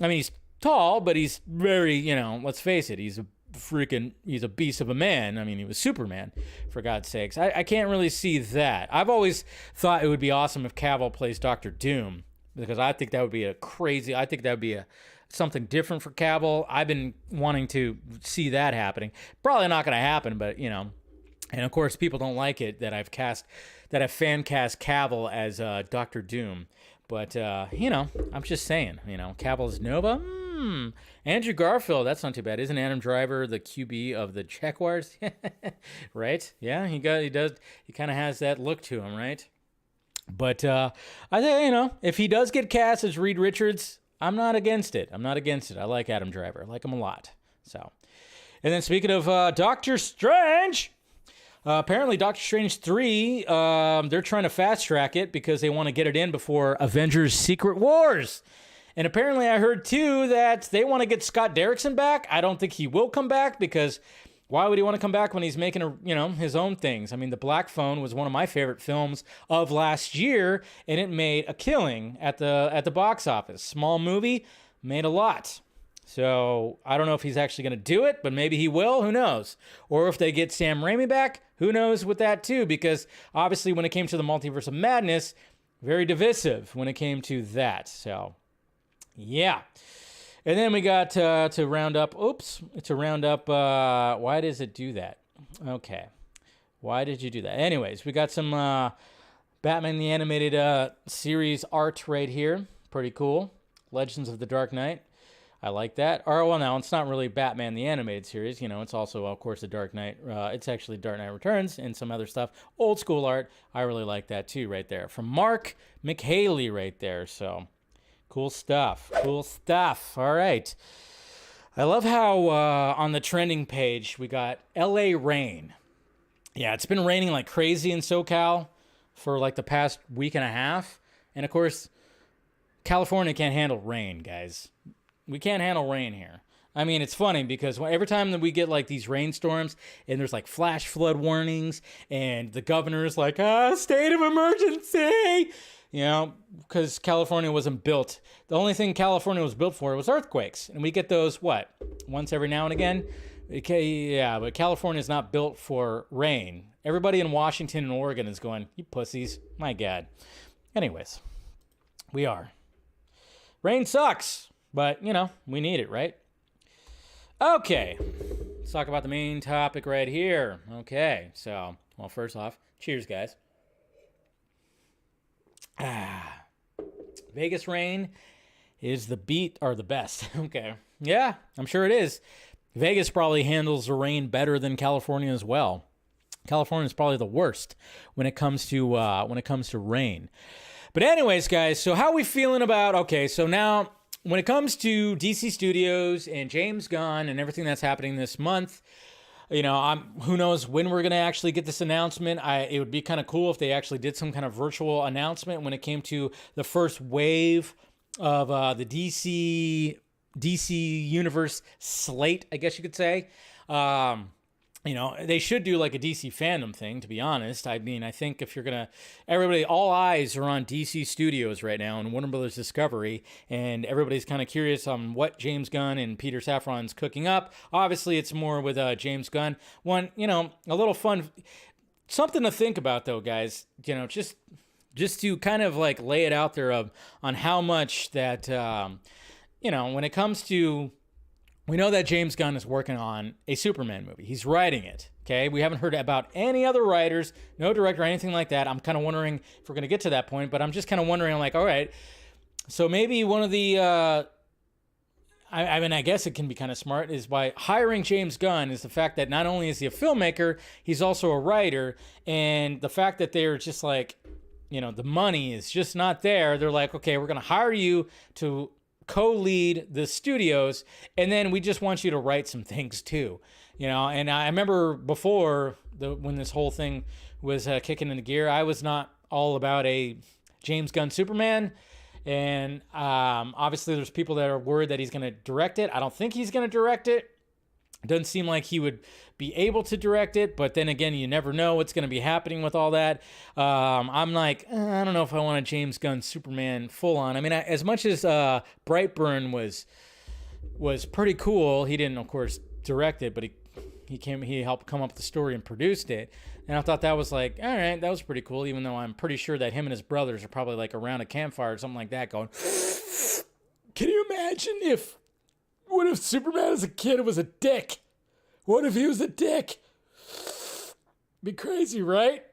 I mean, he's tall, but he's very, you know, let's face it, he's a beast of a man. I mean, he was Superman, for God's sakes. I can't really see that. I've always thought it would be awesome if Cavill plays Dr. Doom, because I think that would be something different for Cavill. I've been wanting to see that happening. Probably not going to happen, but, you know, and of course, people don't like it that I've fan cast Cavill as Dr. Doom. But, you know, I'm just saying, you know, Cavill's Nova. Andrew Garfield, that's not too bad. Isn't Adam Driver the QB of the Jaguars? Right? Yeah, he does. He kind of has that look to him, right? But I think, you know, if he does get cast as Reed Richards, I'm not against it. I like Adam Driver. I like him a lot. So, and then speaking of Doctor Strange, apparently Doctor Strange 3, they're trying to fast track it because they want to get it in before Avengers Secret Wars. And apparently I heard, too, that they want to get Scott Derrickson back. I don't think he will come back because why would he want to come back when he's making, his own things? I mean, The Black Phone was one of my favorite films of last year, and it made a killing at the box office. Small movie, made a lot. So I don't know if he's actually going to do it, but maybe he will. Who knows? Or if they get Sam Raimi back, who knows with that, too? Because obviously when it came to the Multiverse of Madness, very divisive when it came to that. So... yeah. And then we got to round up. Why does it do that? Okay. Why did you do that? Anyways, we got some Batman the Animated Series art right here. Pretty cool. Legends of the Dark Knight. I like that. Or, well, now, it's not really Batman the Animated Series. You know, it's also, of course, the Dark Knight. It's actually Dark Knight Returns and some other stuff. Old school art. I really like that, too, right there. From Mark McHaley right there. So... cool stuff. All right. I love how on the trending page we got LA rain. Yeah, it's been raining like crazy in SoCal for like the past week and a half. And of course, California can't handle rain, guys. We can't handle rain here. I mean, it's funny because every time that we get like these rainstorms and there's like flash flood warnings and the governor's like, state of emergency. You know, because California wasn't built. The only thing California was built for was earthquakes. And we get those, once every now and again? Okay, yeah, but California is not built for rain. Everybody in Washington and Oregon is going, you pussies. My God. Anyways, we are. Rain sucks, but, you know, we need it, right? Okay, let's talk about the main topic right here. Okay, so, well, first off, cheers, guys. Vegas rain is the best. Okay. Yeah, I'm sure it is. Vegas probably handles the rain better than California as well. California is probably the worst when it comes to rain. But anyways, guys, so how are we feeling about, okay, so now when it comes to DC Studios and James Gunn and everything that's happening this month, you know, who knows when we're going to actually get this announcement. It would be kind of cool if they actually did some kind of virtual announcement when it came to the first wave of the DC Universe slate, I guess you could say. you know, they should do like a DC fandom thing, to be honest. I mean, I think if you're going to, all eyes are on DC Studios right now and Warner Brothers Discovery, and everybody's kind of curious on what James Gunn and Peter Safran's cooking up. Obviously, it's more with James Gunn. One, you know, a little fun, something to think about though, guys, you know, just to kind of like lay it out there on how much that, you know, when it comes to, we know that James Gunn is working on a Superman movie. He's writing it, okay? We haven't heard about any other writers, no director, anything like that. I'm kind of wondering if we're going to get to that point, but I'm just kind of wondering, like, all right, so maybe one of the, I mean, I guess it can be kind of smart, is by hiring James Gunn is the fact that not only is he a filmmaker, he's also a writer, and the fact that they're just like, you know, the money is just not there. They're like, okay, we're going to hire you to co-lead the studios, and then we just want you to write some things too, you know. And I remember before when this whole thing was kicking into gear, I was not all about a James Gunn Superman, and obviously there's people that are worried that he's going to direct it. I don't think he's going to direct it. It doesn't seem like he would be able to direct it, but then again, you never know what's going to be happening with all that. I'm like, I don't know if I want a James Gunn Superman full on. I mean, as much as Brightburn was pretty cool, he didn't, of course, direct it, but he helped come up with the story and produced it. And I thought that was like, all right, that was pretty cool, even though I'm pretty sure that him and his brothers are probably like around a campfire or something like that going, can you imagine what if Superman as a kid was a dick? What if he was a dick? Be crazy, right?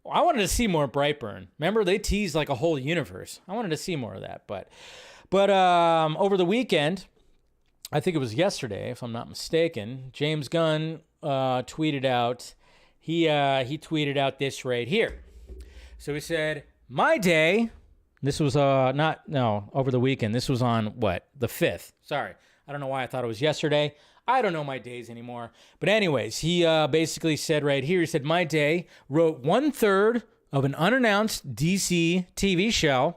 Well, I wanted to see more Brightburn. Remember, they teased like a whole universe. I wanted to see more of that. But over the weekend, I think it was yesterday, if I'm not mistaken, James Gunn tweeted out, he tweeted out this right here. So he said, my day... This was over the weekend. This was on what? The 5th. Sorry. I don't know why I thought it was yesterday. I don't know my days anymore. But anyways, he basically said right here, he said, my day wrote 1/3 of an unannounced DC TV show,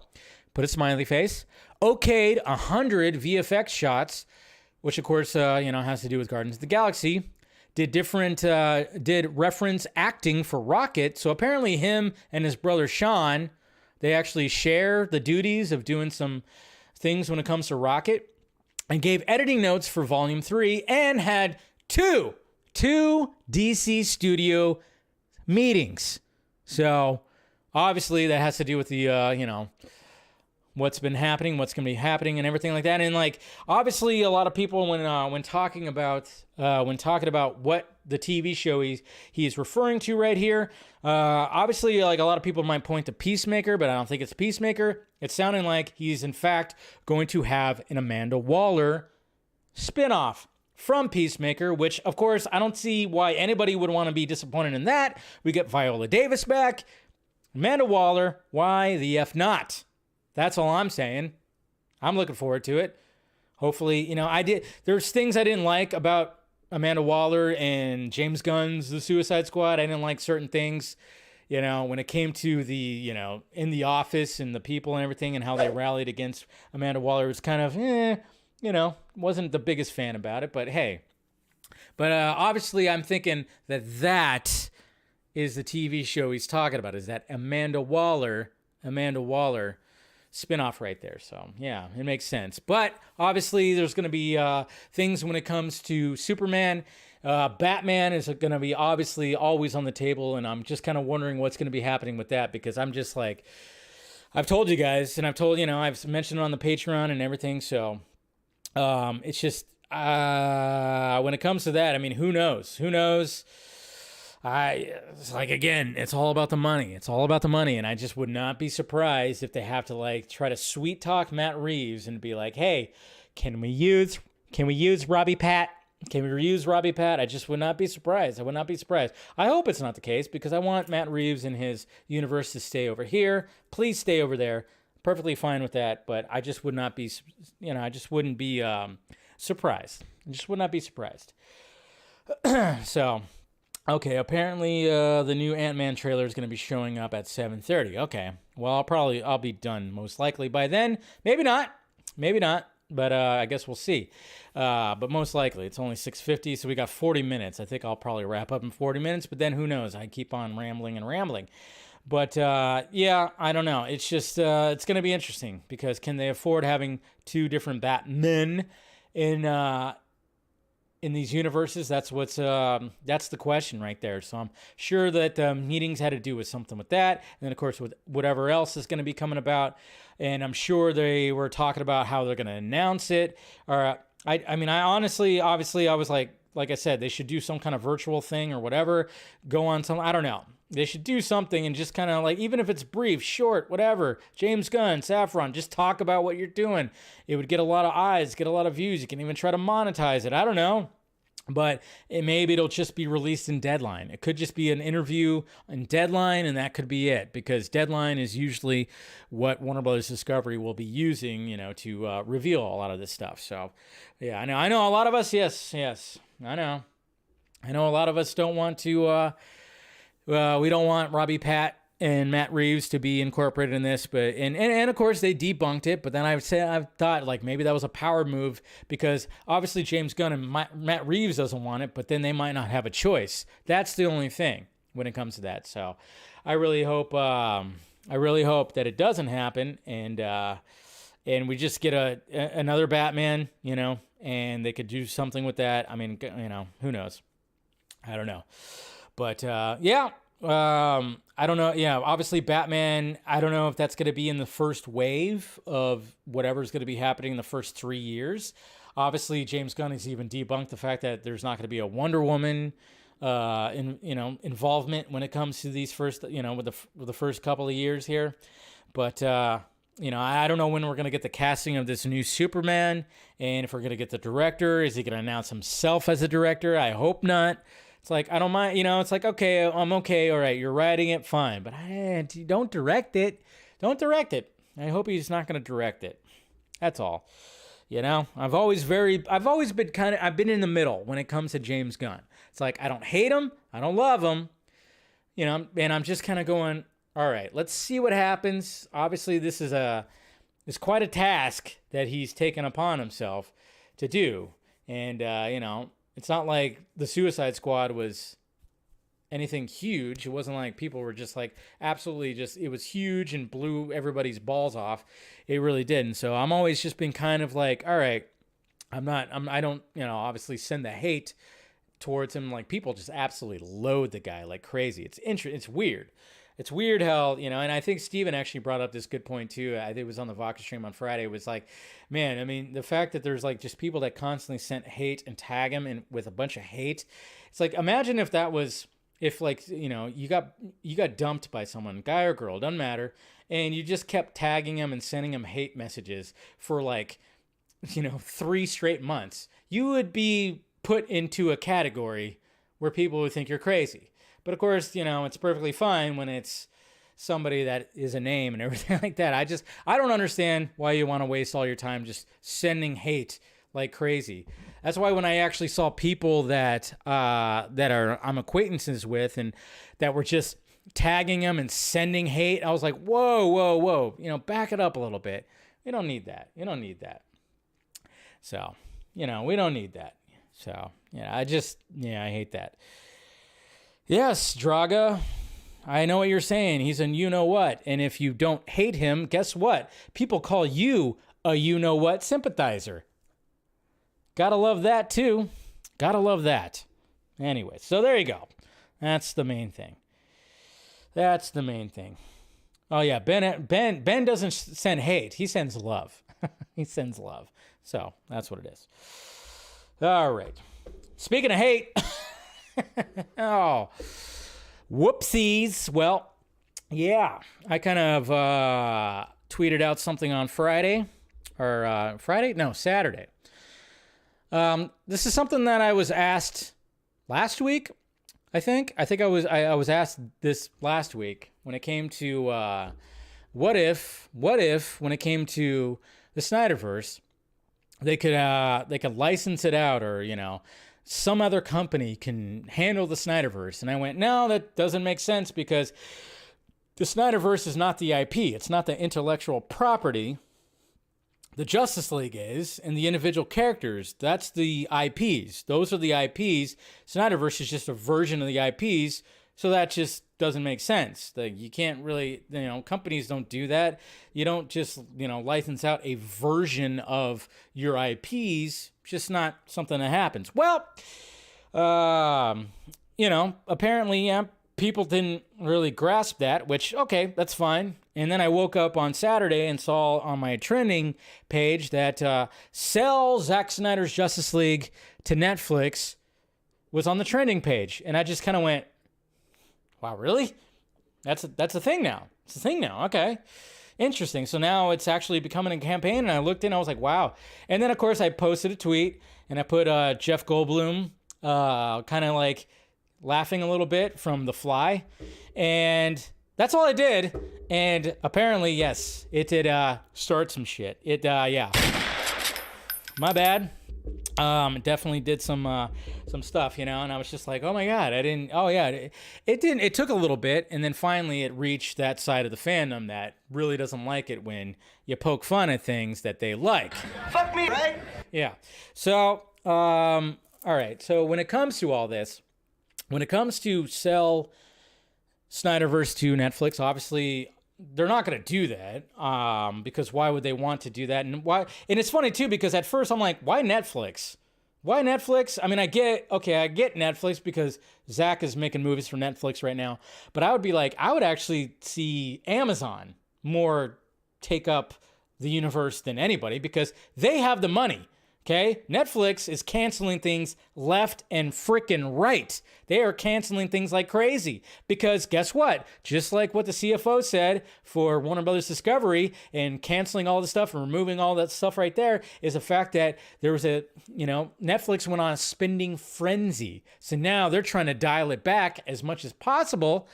put a smiley face, okayed 100 VFX shots, which of course, has to do with Guardians of the Galaxy, did reference acting for Rocket. So apparently him and his brother Sean, they actually share the duties of doing some things when it comes to Rocket, and gave editing notes for Volume 3 and had two DC studio meetings. So obviously that has to do with the, what's been happening, what's going to be happening and everything like that. And like, obviously a lot of people when talking about what the TV show he is referring to right here, obviously like a lot of people might point to Peacemaker, but I don't think it's Peacemaker. It's sounding like he's in fact going to have an Amanda Waller spinoff from Peacemaker, which of course I don't see why anybody would want to be disappointed in that. We get Viola Davis back, Amanda Waller, why the F not? That's all I'm saying. I'm looking forward to it. Hopefully, there's things I didn't like about Amanda Waller and James Gunn's The Suicide Squad. I didn't like certain things, when it came to the, in the office and the people and everything and how they rallied against Amanda Waller. It was kind of, wasn't the biggest fan about it, but hey. But obviously I'm thinking that is the TV show he's talking about, is that Amanda Waller spinoff right there. So yeah, it makes sense. But obviously there's going to be things when it comes to Superman. Batman is going to be obviously always on the table, and I'm just kind of wondering what's going to be happening with that, because I'm just like, I've told you guys, and I've told, I've mentioned it on the Patreon and everything. So it's just when it comes to that, I mean, who knows? It's like, again, it's all about the money. It's all about the money. And I just would not be surprised if they have to like try to sweet talk Matt Reeves and be like, hey, can we use Robbie Pat? Can we reuse Robbie Pat? I just would not be surprised. I hope it's not the case, because I want Matt Reeves and his universe to stay over here. Please stay over there. Perfectly fine with that. But I just would not be, I just wouldn't be surprised. I just would not be surprised. So... Okay, apparently the new Ant-Man trailer is going to be showing up at 7:30. Okay, well, I'll be done most likely by then. Maybe not. but I guess we'll see. But most likely, it's only 6:50, so we got 40 minutes. I think I'll probably wrap up in 40 minutes, but then who knows? I keep on rambling and rambling. But yeah, I don't know. It's just it's going to be interesting because can they afford having two different Batmen in these universes? That's the question right there. So I'm sure that meetings had to do with something with that, and then of course with whatever else is going to be coming about. And I'm sure they were talking about how they're going to announce it. Or I mean, I honestly, obviously, I was like I said, they should do some kind of virtual thing or whatever. Go on some, I don't know. They should do something and just kind of like, even if it's brief, short, whatever. James Gunn, Saffron, just talk about what you're doing. It would get a lot of eyes, get a lot of views. You can even try to monetize it. I don't know. But maybe it'll just be released in Deadline. It could just be an interview in Deadline, and that could be it. Because Deadline is usually what Warner Brothers Discovery will be using, to reveal a lot of this stuff. So, yeah, I know a lot of us, yes, I know a lot of us don't want to, we don't want Robbie Pat and Matt Reeves to be incorporated in this, but and of course they debunked it. But then I've thought like maybe that was a power move because obviously James Gunn and Matt Reeves doesn't want it, but then they might not have a choice. That's the only thing when it comes to that. So I really hope that it doesn't happen and we just get another Batman, and they could do something with that. I mean, who knows? I don't know, but yeah. I don't know. Yeah, obviously Batman, I don't know if that's going to be in the first wave of whatever's going to be happening in the first 3 years. Obviously, James Gunn has even debunked the fact that there's not going to be a Wonder Woman involvement when it comes to these first, with the first couple of years here. But I don't know when we're going to get the casting of this new Superman, and if we're going to get the director. Is he going to announce himself as a director? I hope not. It's like, I don't mind, it's like, okay, I'm okay. All right, you're writing it, fine. But don't direct it. Don't direct it. I hope he's not going to direct it. That's all. I've always been I've been in the middle when it comes to James Gunn. It's like, I don't hate him. I don't love him. And I'm just kind of going, all right, let's see what happens. Obviously, this is quite a task that he's taken upon himself to do. And, it's not like the Suicide Squad was anything huge. It wasn't like people were just like absolutely it was huge and blew everybody's balls off. It really didn't. So I'm always just been kind of like, all right, I don't, obviously send the hate towards him. Like people just absolutely load the guy like crazy. It's weird. It's weird how, and I think Steven actually brought up this good point too. I think it was on the Vodka stream on Friday. It was like, man, I mean, the fact that there's like just people that constantly sent hate and tag him and with a bunch of hate. It's like, imagine if that was, if like, you got dumped by someone, guy or girl, doesn't matter. And you just kept tagging him and sending him hate messages for like, 3 straight months. You would be put into a category where people would think you're crazy. But of course, it's perfectly fine when it's somebody that is a name and everything like that. I don't understand why you want to waste all your time just sending hate like crazy. That's why when I actually saw people that I'm acquaintances with and that were just tagging them and sending hate, I was like, whoa, back it up a little bit. We don't need that. You don't need that. So, we don't need that. So, I hate that. Yes, Draga, I know what you're saying. He's an you-know-what. And if you don't hate him, guess what? People call you a you-know-what sympathizer. Gotta love that, too. Gotta love that. Anyway, so there you go. That's the main thing. Oh, yeah, Ben doesn't send hate. He sends love. He sends love. So that's what it is. All right. Speaking of hate... Oh, whoopsies. Well, yeah, I kind of tweeted out something on Friday or Saturday. This is something that I was asked last week. I think I was asked this last week when it came to what if when it came to the SnyderVerse, they could license it out or some other company can handle the SnyderVerse. And I went, no, that doesn't make sense because the SnyderVerse is not the IP. It's not the intellectual property the Justice League is and the individual characters. That's the IPs. Those are the IPs. SnyderVerse is just a version of the IPs, so that just doesn't make sense. You can't really, companies don't do that. You don't just, license out a version of your IPs. It's just not something that happens. Well, apparently, yeah, people didn't really grasp that, which, okay, that's fine. And then I woke up on Saturday and saw on my trending page that sell Zack Snyder's Justice League to Netflix was on the trending page. And I just kind of went, wow, really? That's a thing now. It's a thing now. Okay. Interesting. So now it's actually becoming a campaign. And I looked in, I was like, wow. And then, of course, I posted a tweet and I put Jeff Goldblum kind of like laughing a little bit from The Fly. And that's all I did. And apparently, yes, it did start some shit. Yeah. My bad. It definitely did some stuff, and I was just like, oh my God, it took a little bit, and then finally it reached that side of the fandom that really doesn't like it when you poke fun at things that they like. Fuck me, right? Yeah. So, all right. So when it comes to all this, when it comes to sell SnyderVerse to Netflix, obviously they're not going to do that because why would they want to do that? And it's funny too, because at first I'm like, why Netflix? Why Netflix? I mean, I get Netflix because Zach is making movies for Netflix right now, but I would actually see Amazon more take up the universe than anybody because they have the money. Okay, Netflix is canceling things left and freaking right. They are canceling things like crazy because guess what? Just like what the CFO said for Warner Brothers Discovery and canceling all the stuff and removing all that stuff right there is the fact that there was Netflix went on a spending frenzy. So now they're trying to dial it back as much as possible.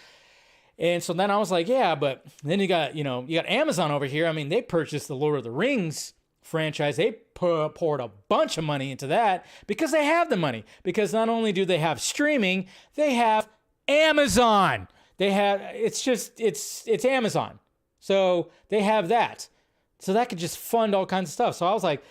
And so then I was like, yeah, but then you got Amazon over here. I mean, they purchased the Lord of the Rings franchise. They poured a bunch of money into that because they have the money. Because not only do they have streaming, they have Amazon. It's Amazon. So they have that. So that could just fund all kinds of stuff. So I was like,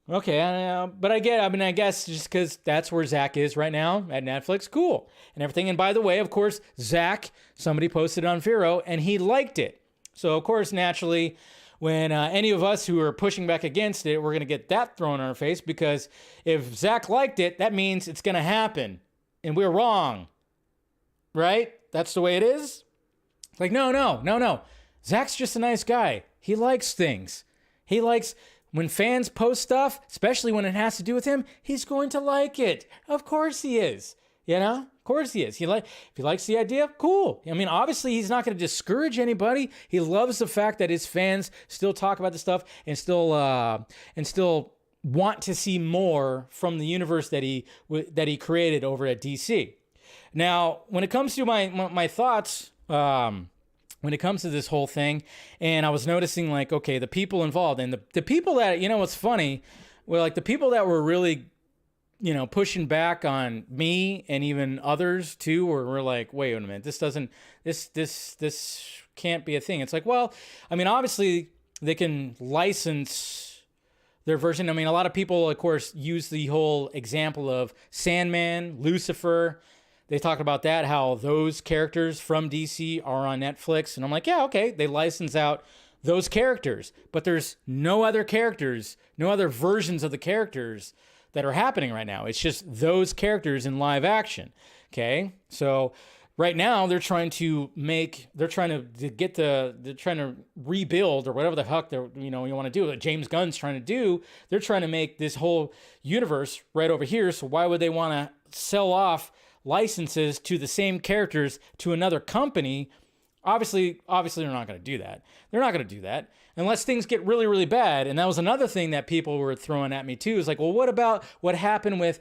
okay, but I guess just because that's where Zach is right now at Netflix, cool. And everything. And by the way, of course, Zach, somebody posted on Vero and he liked it. So of course, naturally, when any of us who are pushing back against it, we're going to get that thrown in our face because if Zach liked it, that means it's going to happen. And we're wrong. Right? That's the way it is? Like, no. Zach's just a nice guy. He likes things. He likes when fans post stuff, especially when it has to do with him, he's going to like it. Of course he is. Of course he is. If he likes the idea, cool. I mean, obviously he's not going to discourage anybody. He loves the fact that his fans still talk about the stuff and still want to see more from the universe that he created over at DC. Now, when it comes to my thoughts, when it comes to this whole thing, and I was noticing like, okay, the people involved and the people that what's funny, well, like the people that were really pushing back on me and even others too, or we're like, wait a minute, this can't be a thing. It's like, well, I mean, obviously they can license their version. I mean, a lot of people, of course, use the whole example of Sandman, Lucifer. They talked about that, how those characters from DC are on Netflix. And I'm like, yeah, okay, they license out those characters, but there's no other characters, no other versions of the characters that are happening right now. It's just those characters in live action. Okay. So right now they're trying to rebuild or whatever the heck you want to do. What James Gunn's trying to do. They're trying to make this whole universe right over here. So why would they want to sell off licenses to the same characters to another company? Obviously they're not going to do that. They're not going to do that unless things get really, really bad. And that was another thing that people were throwing at me too. Is like, well, what about what happened with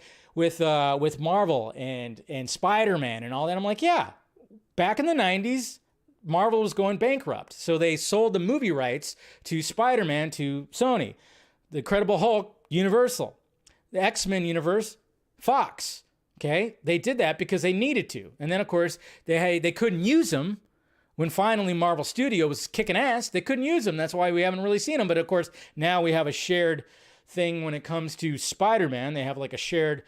Marvel and Spider-Man and all that? I'm like, yeah, back in the 90s, Marvel was going bankrupt. So they sold the movie rights to Spider-Man to Sony, the Incredible Hulk, Universal, the X-Men universe, Fox. Okay, they did that because they needed to. And then of course they couldn't use them when finally Marvel Studio was kicking ass, they couldn't use them. That's why we haven't really seen them. But of course, now we have a shared thing when it comes to Spider-Man. They have like a shared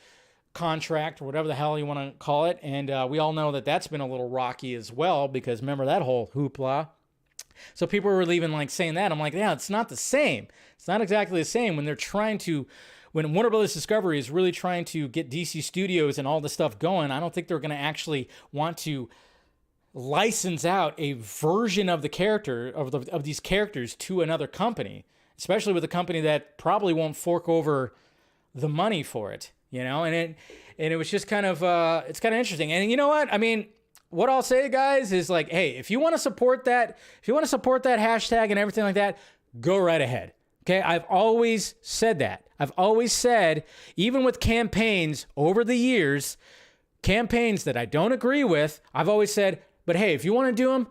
contract or whatever the hell you want to call it. And we all know that that's been a little rocky as well, because remember that whole hoopla. So people were even like saying that. I'm like, yeah, it's not the same. It's not exactly the same when they're trying to, when Warner Brothers Discovery is really trying to get DC Studios and all this stuff going. I don't think they're going to actually want to license out a version of the character of these characters to another company, especially with a company that probably won't fork over the money for it, you know. And it was just kind of it's kind of interesting. And you know what? I mean, what I'll say, guys, is like, hey, if you want to support that, hashtag and everything like that, go right ahead. Okay, I've always said that. I've always said, even with campaigns over the years, campaigns that I don't agree with, I've always said, but hey, if you want to do them,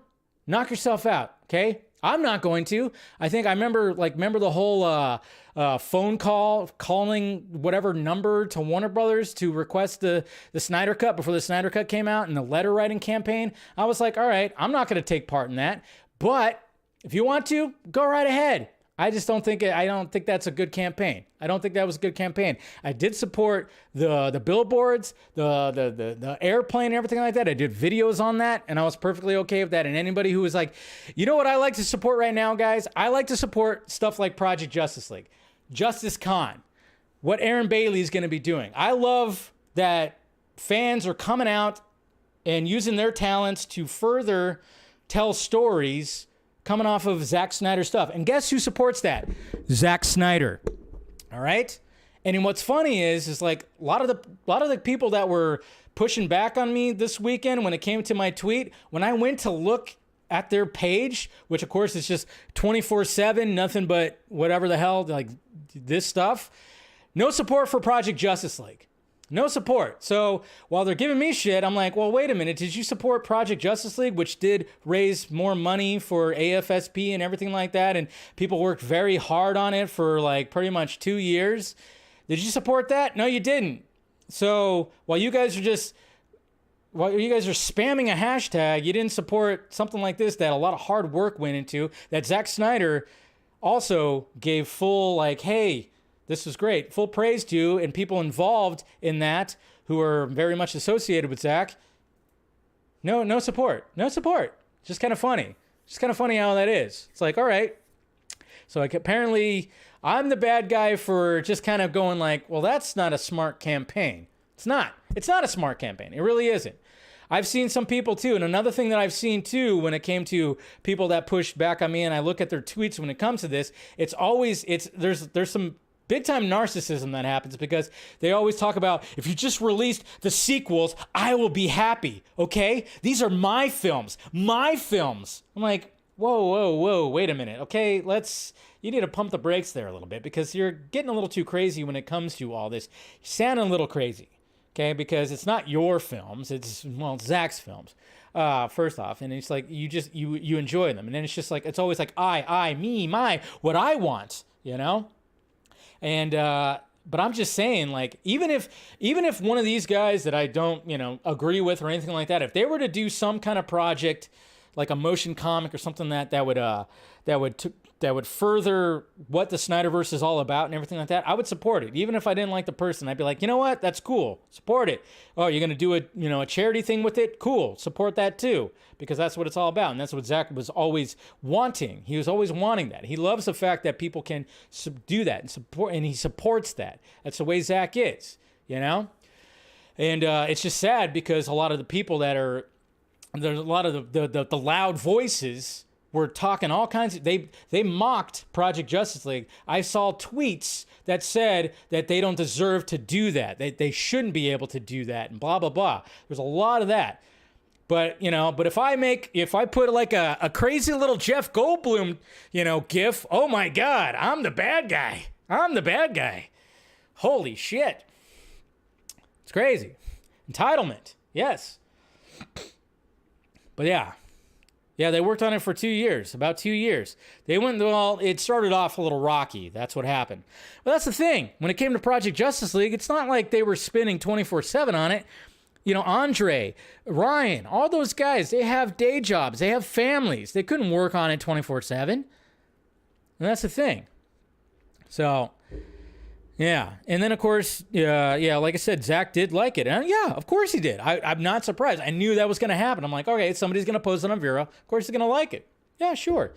knock yourself out, okay? I'm not going to. I remember the whole phone calling whatever number to Warner Brothers to request the Snyder Cut before the Snyder Cut came out, and the letter writing campaign. I was like, all right, I'm not going to take part in that. But if you want to, go right ahead. I just don't think that's a good campaign. I don't think that was a good campaign. I did support the billboards, the airplane and everything like that. I did videos on that, and I was perfectly okay with that. And anybody who was like, you know what I like to support right now, guys? I like to support stuff like Project Justice League, Justice Con, what Aaron Bailey is going to be doing. I love that fans are coming out and using their talents to further tell stories coming off of Zack Snyder stuff. And guess who supports that? Zack Snyder. All right? And what's funny is like a lot of the people that were pushing back on me this weekend when it came to my tweet, when I went to look at their page, which of course is just 24/7, nothing but whatever the hell, like this stuff, no support for Project Justice League. No support. So while they're giving me shit, I'm like, well, wait a minute. Did you support Project Justice League, which did raise more money for AFSP and everything like that? And people worked very hard on it for like pretty much 2 years. Did you support that? No, you didn't. So while you guys are spamming a hashtag, you didn't support something like this that a lot of hard work went into, that Zack Snyder also gave full like, hey, this was great. Full praise to you, and people involved in that who are very much associated with Zack. No support. No support. Just kind of funny. Just kind of funny how that is. It's like, all right. So apparently I'm the bad guy for just kind of going like, well, that's not a smart campaign. It's not. It's not a smart campaign. It really isn't. I've seen some people too. And another thing that I've seen too, when it came to people that pushed back on me, and I look at their tweets when it comes to this, there's some big time narcissism that happens, because they always talk about, if you just released the sequels, I will be happy. Okay? These are my films. My films. I'm like, whoa, wait a minute. Okay, you need to pump the brakes there a little bit, because you're getting a little too crazy when it comes to all this. You're sounding a little crazy. Okay? Because it's not your films. It's Zack's films. First off, and it's like, you enjoy them. And then it's just like, it's always like, I, me, my, what I want, you know? And but I'm just saying, like, even if one of these guys that I don't, agree with or anything like that, if they were to do some kind of project, like a motion comic or something that would further what the SnyderVerse is all about and everything like that, I would support it. Even if I didn't like the person, I'd be like, you know what? That's cool. Support it. Oh, you're gonna do a charity thing with it? Cool. Support that too, because that's what it's all about, and that's what Zack was always wanting. He was always wanting that. He loves the fact that people can do that and support, and he supports that. That's the way Zack is, And it's just sad, because a lot of the people there's a lot of the loud voices were talking all kinds of, they mocked Project Justice League. I saw tweets that said that they don't deserve to do that. They shouldn't be able to do that, and blah, blah, blah. There's a lot of that. But, if I put like a crazy little Jeff Goldblum, gif, oh my God, I'm the bad guy. I'm the bad guy. Holy shit. It's crazy. Entitlement. Yes. But yeah, they worked on it for 2 years, about 2 years. It started off a little rocky. That's what happened. But that's the thing. When it came to Project Justice League, it's not like they were spinning 24/7 on it. Andre, Ryan, all those guys, they have day jobs. They have families. They couldn't work on it 24/7. And that's the thing. So, yeah. And then, of course, like I said, Zach did like it. And yeah, of course he did. I'm not surprised. I knew that was going to happen. I'm like, okay, somebody's going to post it on Vero. Of course he's going to like it. Yeah, sure.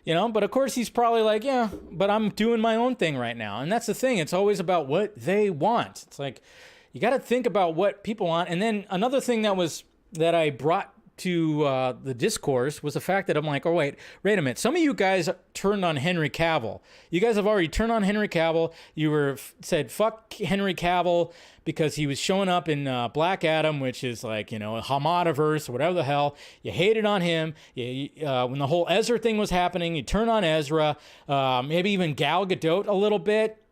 But of course he's probably like, yeah, but I'm doing my own thing right now. And that's the thing. It's always about what they want. It's like, you got to think about what people want. And then another thing that I brought to the discourse was the fact that I'm like, oh, wait a minute. Some of you guys turned on Henry Cavill. You guys have already turned on Henry Cavill. You said, fuck Henry Cavill because he was showing up in Black Adam, which is like, Hamadaverse or whatever the hell. You hated on him. When the whole Ezra thing was happening, you turned on Ezra. Maybe even Gal Gadot a little bit.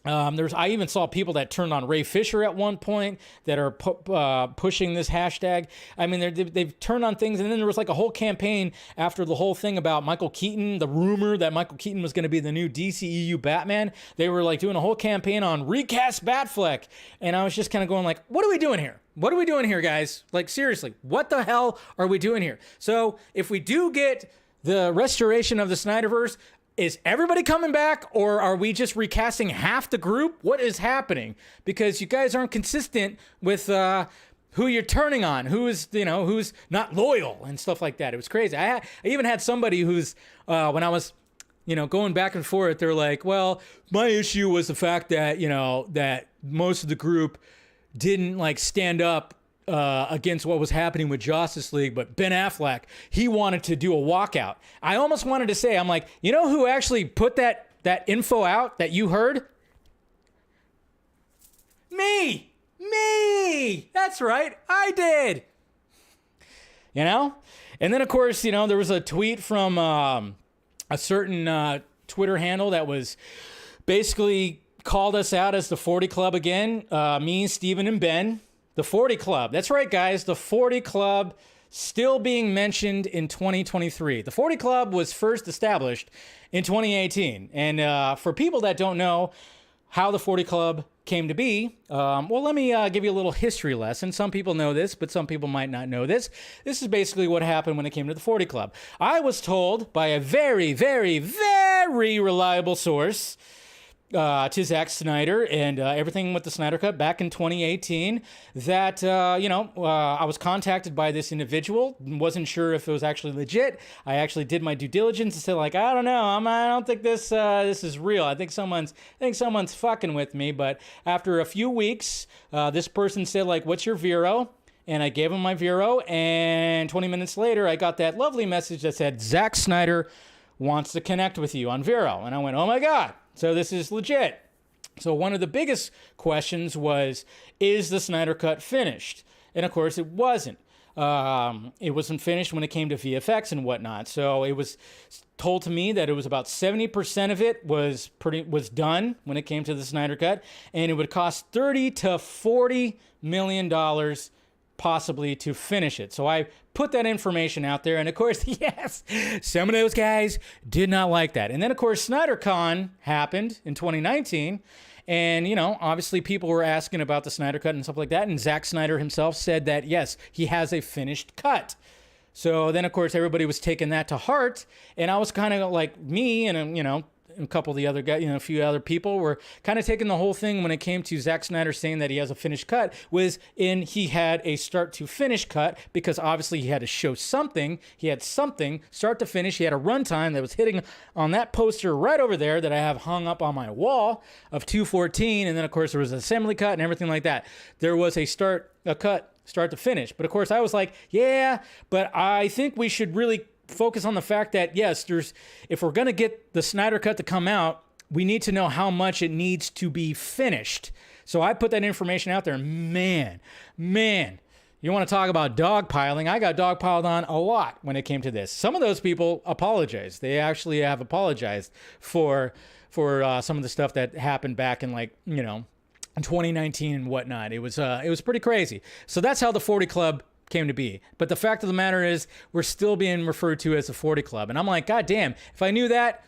I even saw people that turned on Ray Fisher at one point that are pushing this hashtag. I mean, they've turned on things, and then there was like a whole campaign after the whole thing about Michael Keaton, the rumor that Michael Keaton was going to be the new DCEU Batman. They were like doing a whole campaign on recast Batfleck, and I was just kind of going like, what are we doing here? What are we doing here, guys? Like, seriously, what the hell are we doing here? So if we do get the restoration of the Snyderverse, is everybody coming back, or are we just recasting half the group? What is happening? Because you guys aren't consistent with who you're turning on, who's not loyal and stuff like that. It was crazy. I even had somebody who's when I was going back and forth, they're like, well, my issue was the fact that that most of the group didn't like stand up against what was happening with Justice League, but Ben Affleck, he wanted to do a walkout. I almost wanted to say, I'm like, who actually put that info out that you heard? Me! That's right, I did. And then of course, there was a tweet from a certain Twitter handle that was basically called us out as the 40 Club again, me, Steven, and Ben. The 40 Club. That's right, guys. The 40 Club still being mentioned in 2023. The 40 Club was first established in 2018. And for people that don't know how the 40 Club came to be, let me give you a little history lesson. Some people know this, but some people might not know this. This is basically what happened when it came to the 40 Club. I was told by a very, very, very reliable source to Zack Snyder and everything with the Snyder Cut back in 2018 that, I was contacted by this individual. Wasn't sure if it was actually legit. I actually did my due diligence and said, like, I don't know. I don't think this is real. I think someone's fucking with me. But after a few weeks, this person said, like, what's your Vero? And I gave him my Vero. And 20 minutes later, I got that lovely message that said, Zack Snyder wants to connect with you on Vero. And I went, oh my God. So this is legit. So one of the biggest questions was, is the Snyder Cut finished? And of course it wasn't. It wasn't finished when it came to VFX and whatnot. So it was told to me that it was about 70% of it was done when it came to the Snyder Cut, and it would cost $30 to $40 million possibly to finish it. So I put that information out there, and of course, yes, some of those guys did not like that. And then of course, SnyderCon happened in 2019, and obviously people were asking about the Snyder Cut and stuff like that, and Zack Snyder himself said that yes, he has a finished cut. So then of course everybody was taking that to heart, and I was kind of like me and a couple of the other guys, a few other people were kind of taking the whole thing when it came to Zack Snyder saying that he has a finished cut he had a start to finish cut, because obviously he had to show something. He had something start to finish. He had a runtime that was hitting on that poster right over there that I have hung up on my wall of 2:14. And then of course there was an assembly cut and everything like that. There was a cut start to finish. But of course I was like, yeah, but I think we should really focus on the fact that yes, if we're going to get the Snyder Cut to come out, we need to know how much it needs to be finished. So I put that information out there. Man, you want to talk about dogpiling? I got dogpiled on a lot when it came to this. Some of those people apologized. They actually have apologized for some of the stuff that happened back in 2019 and whatnot. It was pretty crazy. So that's how the 40 Club came to be. But the fact of the matter is, we're still being referred to as the 40 Club. And I'm like, God damn, if I knew that,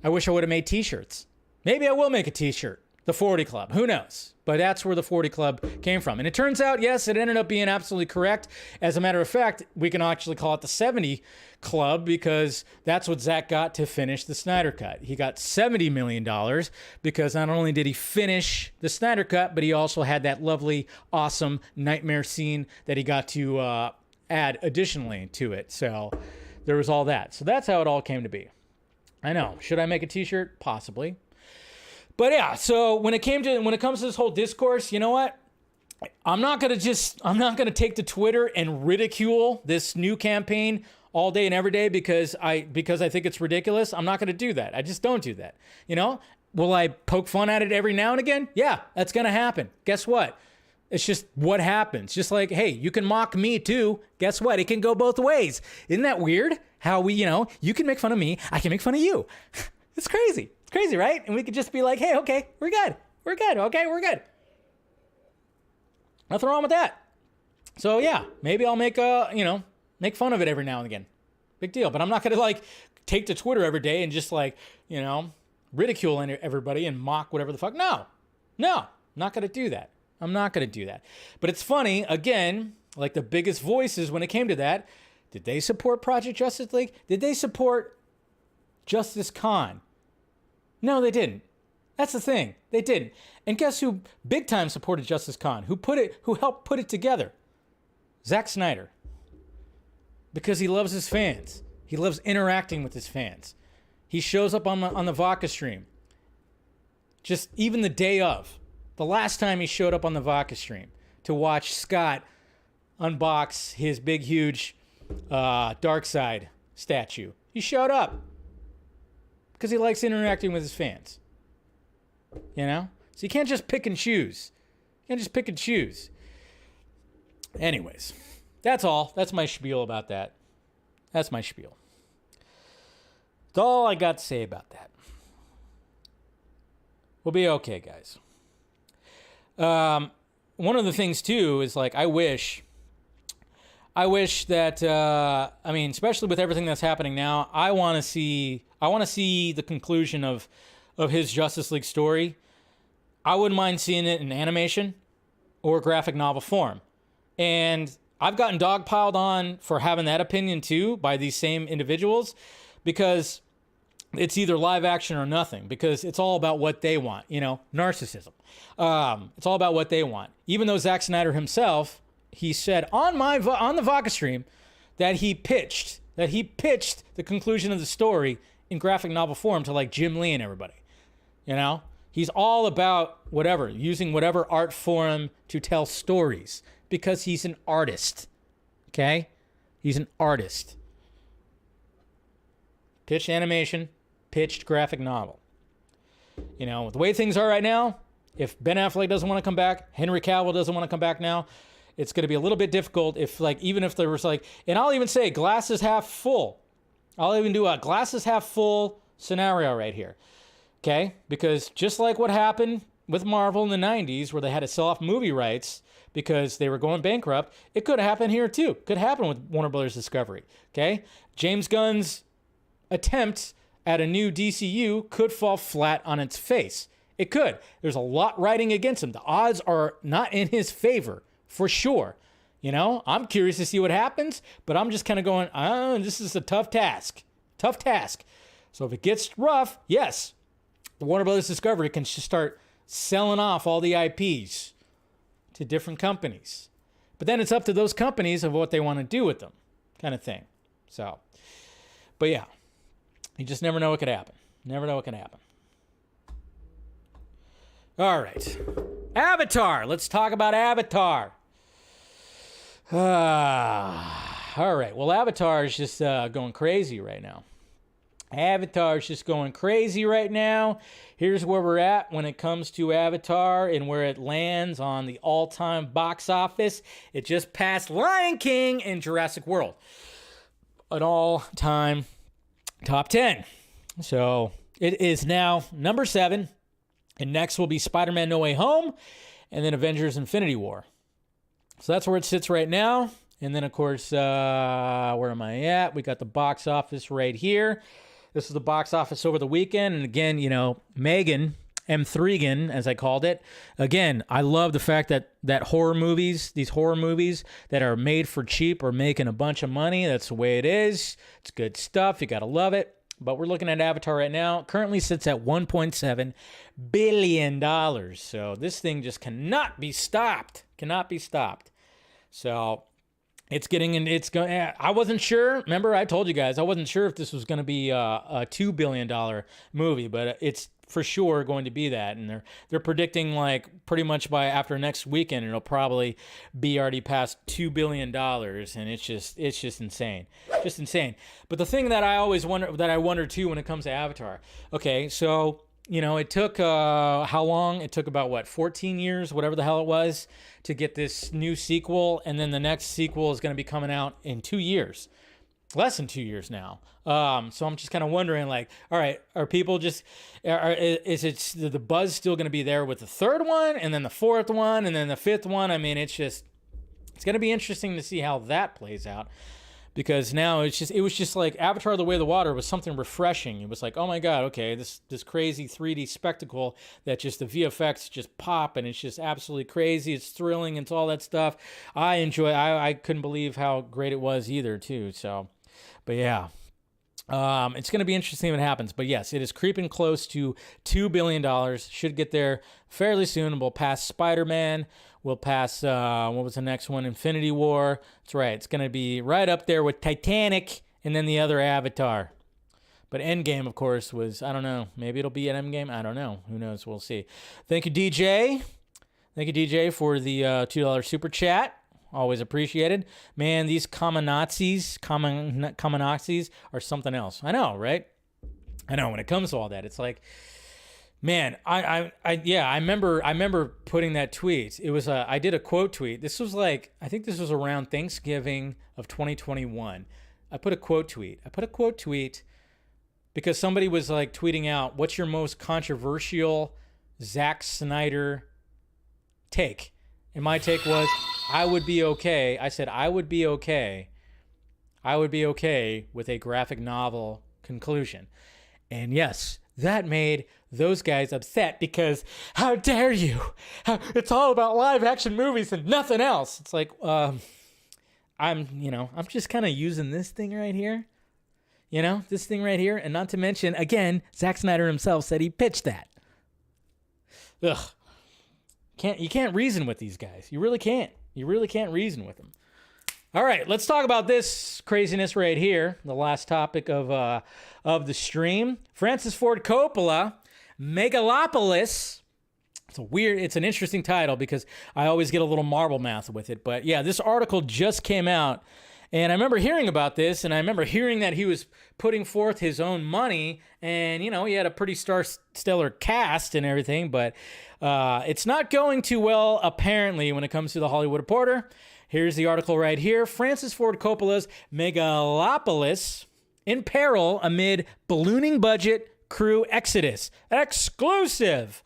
I wish I would have made t-shirts. Maybe I will make a t-shirt. the 40 Club. Who knows? But that's where the 40 Club came from. And it turns out, yes, it ended up being absolutely correct. As a matter of fact, we can actually call it the 70 Club because that's what Zack got to finish the Snyder Cut. He got $70 million because not only did he finish the Snyder Cut, but he also had that lovely, awesome nightmare scene that he got to add additionally to it. So there was all that. So that's how it all came to be. I know. Should I make a t-shirt? Possibly. But yeah, so when it comes to this whole discourse, you know what? I'm not gonna take to Twitter and ridicule this new campaign all day and every day because I think it's ridiculous. I'm not gonna do that. I just don't do that. You know? Will I poke fun at it every now and again? Yeah, that's gonna happen. Guess what? It's just what happens. Just like, hey, you can mock me too. Guess what? It can go both ways. Isn't that weird? How we, you can make fun of me. I can make fun of you. It's crazy. It's crazy, right? And we could just be like, hey, okay, we're good. We're good. Okay, we're good. Nothing wrong with that. So yeah, maybe I'll make fun of it every now and again. Big deal. But I'm not gonna take to Twitter every day and just ridicule everybody and mock whatever the fuck. No, not gonna do that. I'm not gonna do that. But it's funny, again, like the biggest voices when it came to that, did they support Project Justice League? Did they support Justice Khan? No, they didn't. That's the thing. They didn't. And guess who big time supported Justice Khan? Who helped put it together? Zack Snyder. Because he loves his fans. He loves interacting with his fans. He shows up on the Vodka stream. Just even the day of. The last time he showed up on the Vodka stream to watch Scott unbox his big, huge Darkseid statue. He showed up. Because he likes interacting with his fans. So you can't just pick and choose. You can't just pick and choose. Anyways, that's all. That's my spiel about that. That's my spiel. That's all I got to say about that. We'll be okay, guys. One of the things, too, is I wish that, especially with everything that's happening now, I want to see the conclusion of his Justice League story. I wouldn't mind seeing it in animation or graphic novel form. And I've gotten dogpiled on for having that opinion too by these same individuals because it's either live action or nothing because it's all about what they want, narcissism. It's all about what they want. Even though Zack Snyder himself, he said on the Vodka stream that he pitched the conclusion of the story in graphic novel form to Jim Lee and everybody. He's all about using whatever art form to tell stories because he's an artist. Okay? He's an artist. Pitched animation, pitched graphic novel. With the way things are right now, if Ben Affleck doesn't want to come back, Henry Cavill doesn't want to come back now, it's going to be a little bit difficult if even if there was and I'll even say glass is half full. I'll even do a glasses half full scenario right here. Okay? Because just like what happened with Marvel in the 90s where they had to sell off movie rights because they were going bankrupt, it could happen here too. Could happen with Warner Brothers Discovery. Okay? James Gunn's attempt at a new DCU could fall flat on its face. It could. There's a lot riding against him. The odds are not in his favor, for sure. I'm curious to see what happens, but I'm just kind of going, this is a tough task. Tough task. So if it gets rough, yes, the Warner Brothers Discovery can just start selling off all the IPs to different companies. But then it's up to those companies of what they want to do with them, kind of thing. So, but yeah, you just never know what could happen. Never know what can happen. All right. Avatar. Let's talk about Avatar. All right. Well, Avatar is just going crazy right now. Avatar is just going crazy right now. Here's where we're at when it comes to Avatar and where it lands on the all-time box office. It just passed Lion King and Jurassic World. An all-time top 10. So it is now number 7. And next will be Spider-Man No Way Home and then Avengers Infinity War. So that's where it sits right now. And then, of course, where am I at? We got the box office right here. This is the box office over the weekend. And again, Megan M3gan, as I called it. Again, I love the fact that these horror movies that are made for cheap are making a bunch of money. That's the way it is. It's good stuff. You got to love it. But we're looking at Avatar right now. Currently sits at $1.7 billion. So this thing just cannot be stopped. Cannot be stopped. So it's getting in. It's going. I wasn't sure. Remember, I told you guys I wasn't sure if this was going to be a $2 billion movie, but it's for sure going to be that. And they're predicting like pretty much by after next weekend, it'll probably be already past $2 billion, and it's just insane, just insane. But the thing that I always wonder too when it comes to Avatar. Okay, so. It took how long? It took about 14 years, whatever the hell it was, to get this new sequel, and then the next sequel is going to be coming out in 2 years, less than 2 years now. So I'm just kind of wondering, like, all right, are people is the buzz still going to be there with the third one, and then the fourth one, and then the fifth one? I mean, it's going to be interesting to see how that plays out. Because now it was just like Avatar: The Way of the Water was something refreshing. It was like, oh my God, okay, this crazy 3D spectacle that just the VFX just pop, and it's just absolutely crazy. It's thrilling, it's all that stuff. I enjoy. I couldn't believe how great it was either, too. So, but yeah. It's going to be interesting what happens. But yes, it is creeping close to $2 billion. Should get there fairly soon. We'll pass Spider-Man. We'll pass, what was the next one? Infinity War. That's right. It's going to be right up there with Titanic and then the other Avatar. But Endgame, of course, was, I don't know. Maybe it'll be an Endgame. I don't know. Who knows? We'll see. Thank you, DJ. Thank you, DJ, for the $2 super chat. Always appreciated. Man, these common Nazis are something else. I know, right? I know. When it comes to all that, it's like, man, I remember putting that tweet. It was I did a quote tweet. This was like, I think this was around Thanksgiving of 2021. I put a quote tweet because somebody was like tweeting out, what's your most controversial Zack Snyder take? And my take was, I would be okay. I said, I would be okay. I would be okay with a graphic novel conclusion. And yes, that made those guys upset because how dare you? It's all about live action movies and nothing else. It's like, I'm just kind of using this thing right here. This thing right here. And not to mention, again, Zack Snyder himself said he pitched that. Ugh. You can't reason with these guys. You really can't. You really can't reason with them. All right, let's talk about this craziness right here. The last topic of the stream. Francis Ford Coppola, Megalopolis. It's an interesting title because I always get a little marble math with it. But yeah, this article just came out. And I remember hearing about this, and I remember hearing that he was putting forth his own money, and, he had a pretty stellar cast and everything, but it's not going too well, apparently, when it comes to The Hollywood Reporter. Here's the article right here. Francis Ford Coppola's Megalopolis in peril amid ballooning budget, crew exodus. Exclusive!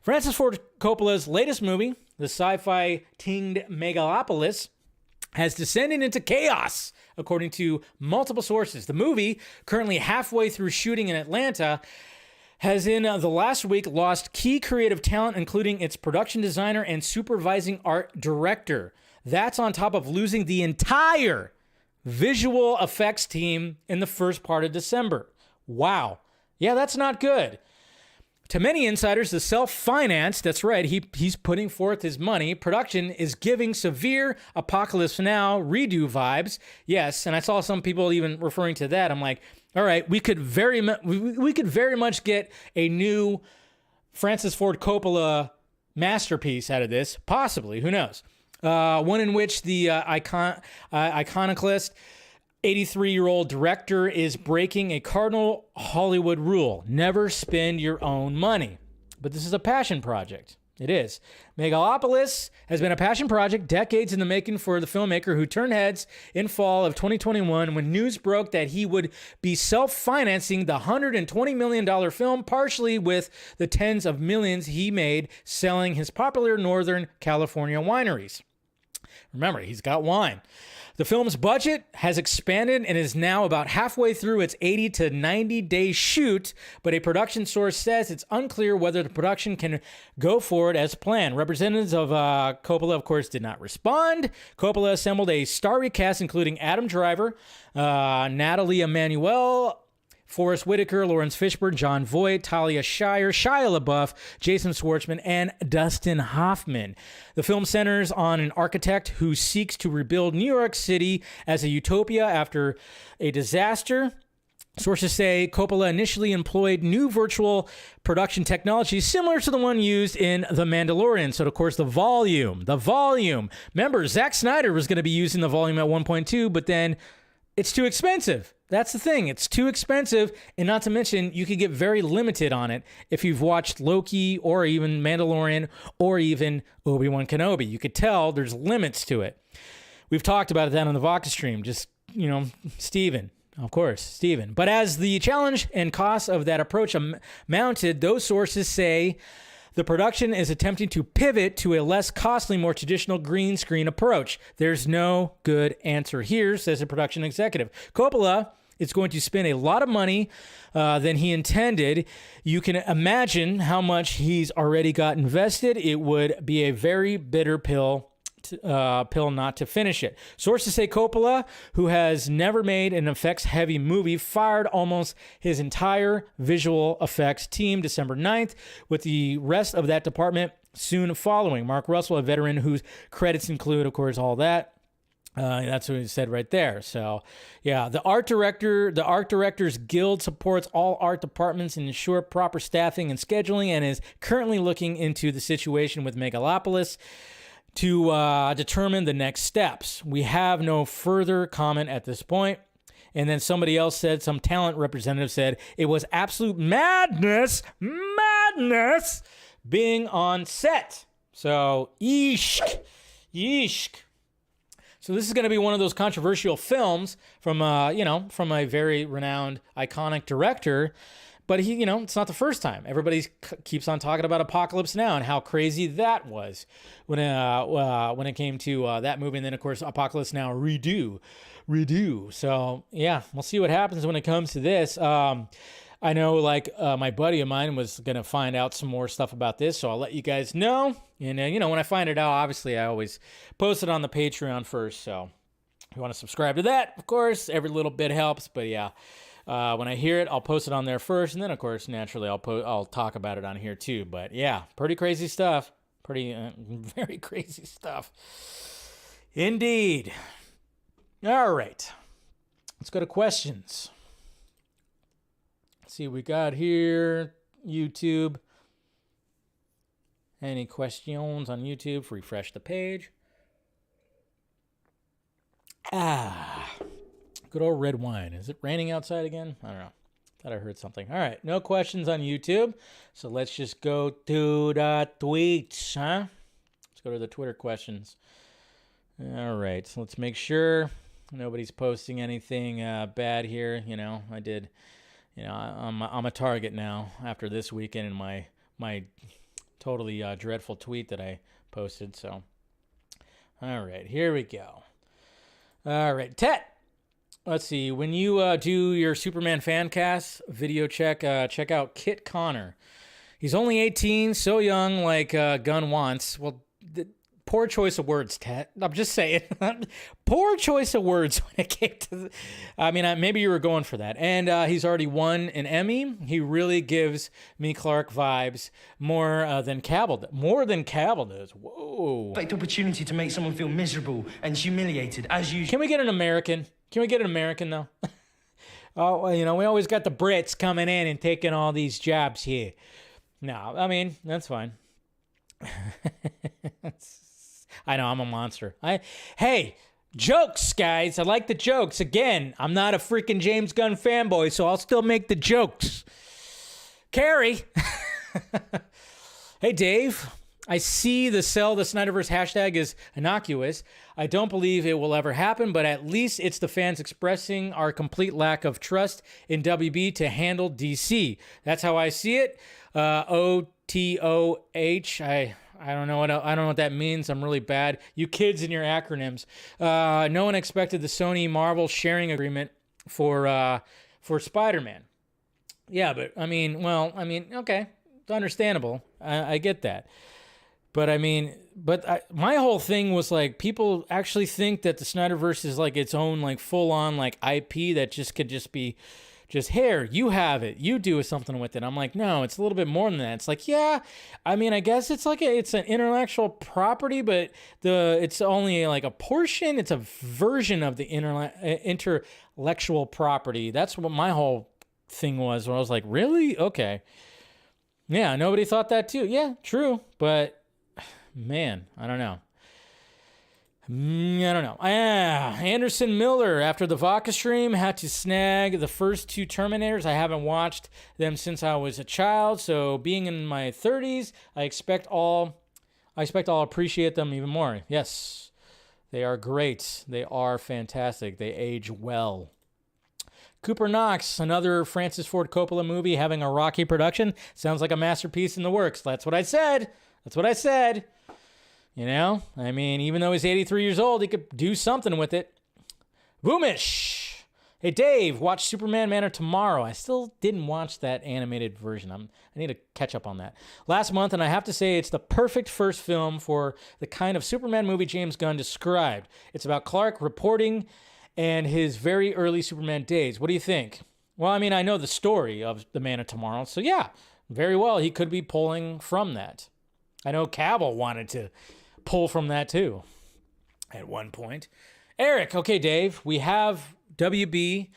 Francis Ford Coppola's latest movie, the sci-fi tinged Megalopolis, has descended into chaos, according to multiple sources. The movie, currently halfway through shooting in Atlanta, has in the last week lost key creative talent, including its production designer and supervising art director. That's on top of losing the entire visual effects team in the first part of December. Wow. Yeah, that's not good. To many insiders, the self-financed, that's right, he's putting forth his money, production is giving severe Apocalypse Now redo vibes. Yes, and I saw some people even referring to that. I'm like, all right, we could very much get a new Francis Ford Coppola masterpiece out of this, possibly, who knows? One in which the iconoclast 83-year-old director is breaking a cardinal Hollywood rule. Never spend your own money. But this is a passion project. It is. Megalopolis has been a passion project decades in the making for the filmmaker who turned heads in fall of 2021 when news broke that he would be self-financing the $120 million film, partially with the tens of millions he made selling his popular Northern California wineries. Remember, he's got wine. The film's budget has expanded and is now about halfway through its 80 to 90-day shoot, but a production source says it's unclear whether the production can go forward as planned. Representatives of Coppola, of course, did not respond. Coppola assembled a starry cast, including Adam Driver, Natalie Emmanuel, Forrest Whitaker, Lawrence Fishburne, John Voight, Talia Shire, Shia LaBeouf, Jason Schwartzman, and Dustin Hoffman. The film centers on an architect who seeks to rebuild New York City as a utopia after a disaster. Sources say Coppola initially employed new virtual production technology similar to the one used in The Mandalorian. So, of course, the volume. Remember, Zack Snyder was going to be using the volume at 1.2, but then it's too expensive. That's the thing. It's too expensive. And not to mention, you could get very limited on it if you've watched Loki or even Mandalorian or even Obi-Wan Kenobi. You could tell there's limits to it. We've talked about it down on the Vox stream. Just, Steven. Of course, Steven. But as the challenge and cost of that approach mounted, those sources say the production is attempting to pivot to a less costly, more traditional green screen approach. There's no good answer here, says the production executive. Coppola is going to spend a lot of money than he intended. You can imagine how much he's already got invested. It would be a very bitter pill not to finish it. Sources say Coppola, who has never made an effects-heavy movie, fired almost his entire visual effects team December 9th, with the rest of that department soon following. Mark Russell, a veteran whose credits include, of course, all that. That's what he said right there. So, yeah, the Art Directors Guild supports all art departments and ensure proper staffing and scheduling, and is currently looking into the situation with Megalopolis to determine the next steps. We have no further comment at this point. And then somebody else said, some talent representative said, it was absolute madness being on set. So, yeesh. So this is going to be one of those controversial films from a very renowned, iconic director. But it's not the first time. Everybody keeps on talking about Apocalypse Now and how crazy that was when it came to that movie. And then, of course, Apocalypse Now redo. So, yeah, we'll see what happens when it comes to this. I know, my buddy of mine was going to find out some more stuff about this, so I'll let you guys know. And, when I find it out, obviously, I always post it on the Patreon first. So if you want to subscribe to that, of course, every little bit helps. But, yeah. When I hear it, I'll post it on there first, and then, of course, naturally, I'll talk about it on here too. But yeah, pretty crazy stuff. Very crazy stuff. Indeed. All right, let's go to questions. Let's see what we got here. YouTube. Any questions on YouTube? Refresh the page. Good old red wine. Is it raining outside again? I don't know. Thought I heard something. All right. No questions on YouTube. So let's just go to the tweets, huh? Let's go to the Twitter questions. All right. So let's make sure nobody's posting anything bad here. I did, I'm a target now after this weekend and my totally dreadful tweet that I posted. So, all right. Here we go. All right. Tet. Let's see. When you do your Superman fan cast video check out Kit Connor. He's only 18, so young, like Gunn wants. Well, poor choice of words, Ted. I'm just saying. Poor choice of words when it came to... maybe you were going for that. And he's already won an Emmy. He really gives me Clark vibes more than Cavill. More than Cavill does. Whoa. Perfect opportunity to make someone feel miserable and humiliated, as usual. Can we get an American? Though? Oh, we always got the Brits coming in and taking all these jobs here. No, that's fine. I know, I'm a monster. Hey, jokes, guys. I like the jokes. Again, I'm not a freaking James Gunn fanboy, so I'll still make the jokes. Carrie. Hey, Dave. I see the sell the SnyderVerse hashtag is innocuous. I don't believe it will ever happen, but at least it's the fans expressing our complete lack of trust in WB to handle DC. That's how I see it. OTOH. I don't know what that means. I'm really bad. You kids and your acronyms. No one expected the Sony Marvel sharing agreement for Spider-Man. Yeah, but okay, it's understandable. I get that. But my whole thing was like, people actually think that the SnyderVerse is like its own like full-on like IP that could be here, you have it, you do something with it. I'm like, no, it's a little bit more than that. It's like, yeah, I guess it's like it's an intellectual property, but it's only like a portion. It's a version of the intellectual property. That's what my whole thing was, where I was like, really? Okay. Yeah, nobody thought that too. Yeah, true. But man, I don't know. Anderson Miller, after the Vodka stream, had to snag the first 2 Terminators. I haven't watched them since I was a child, so being in my 30s, I expect I'll appreciate them even more. Yes, they are great. They are fantastic. They age well. Cooper Knox, another Francis Ford Coppola movie having a rocky production. Sounds like a masterpiece in the works. That's what I said. You know, even though he's 83 years old, he could do something with it. Boomish. Hey, Dave, watch Superman Man of Tomorrow. I still didn't watch that animated version. I need to catch up on that. Last month, and I have to say it's the perfect first film for the kind of Superman movie James Gunn described. It's about Clark reporting and his very early Superman days. What do you think? Well, I know the story of the Man of Tomorrow, so yeah, very well, he could be pulling from that. I know Cavill wanted to pull from that too at one point. Eric, okay, Dave, we have WB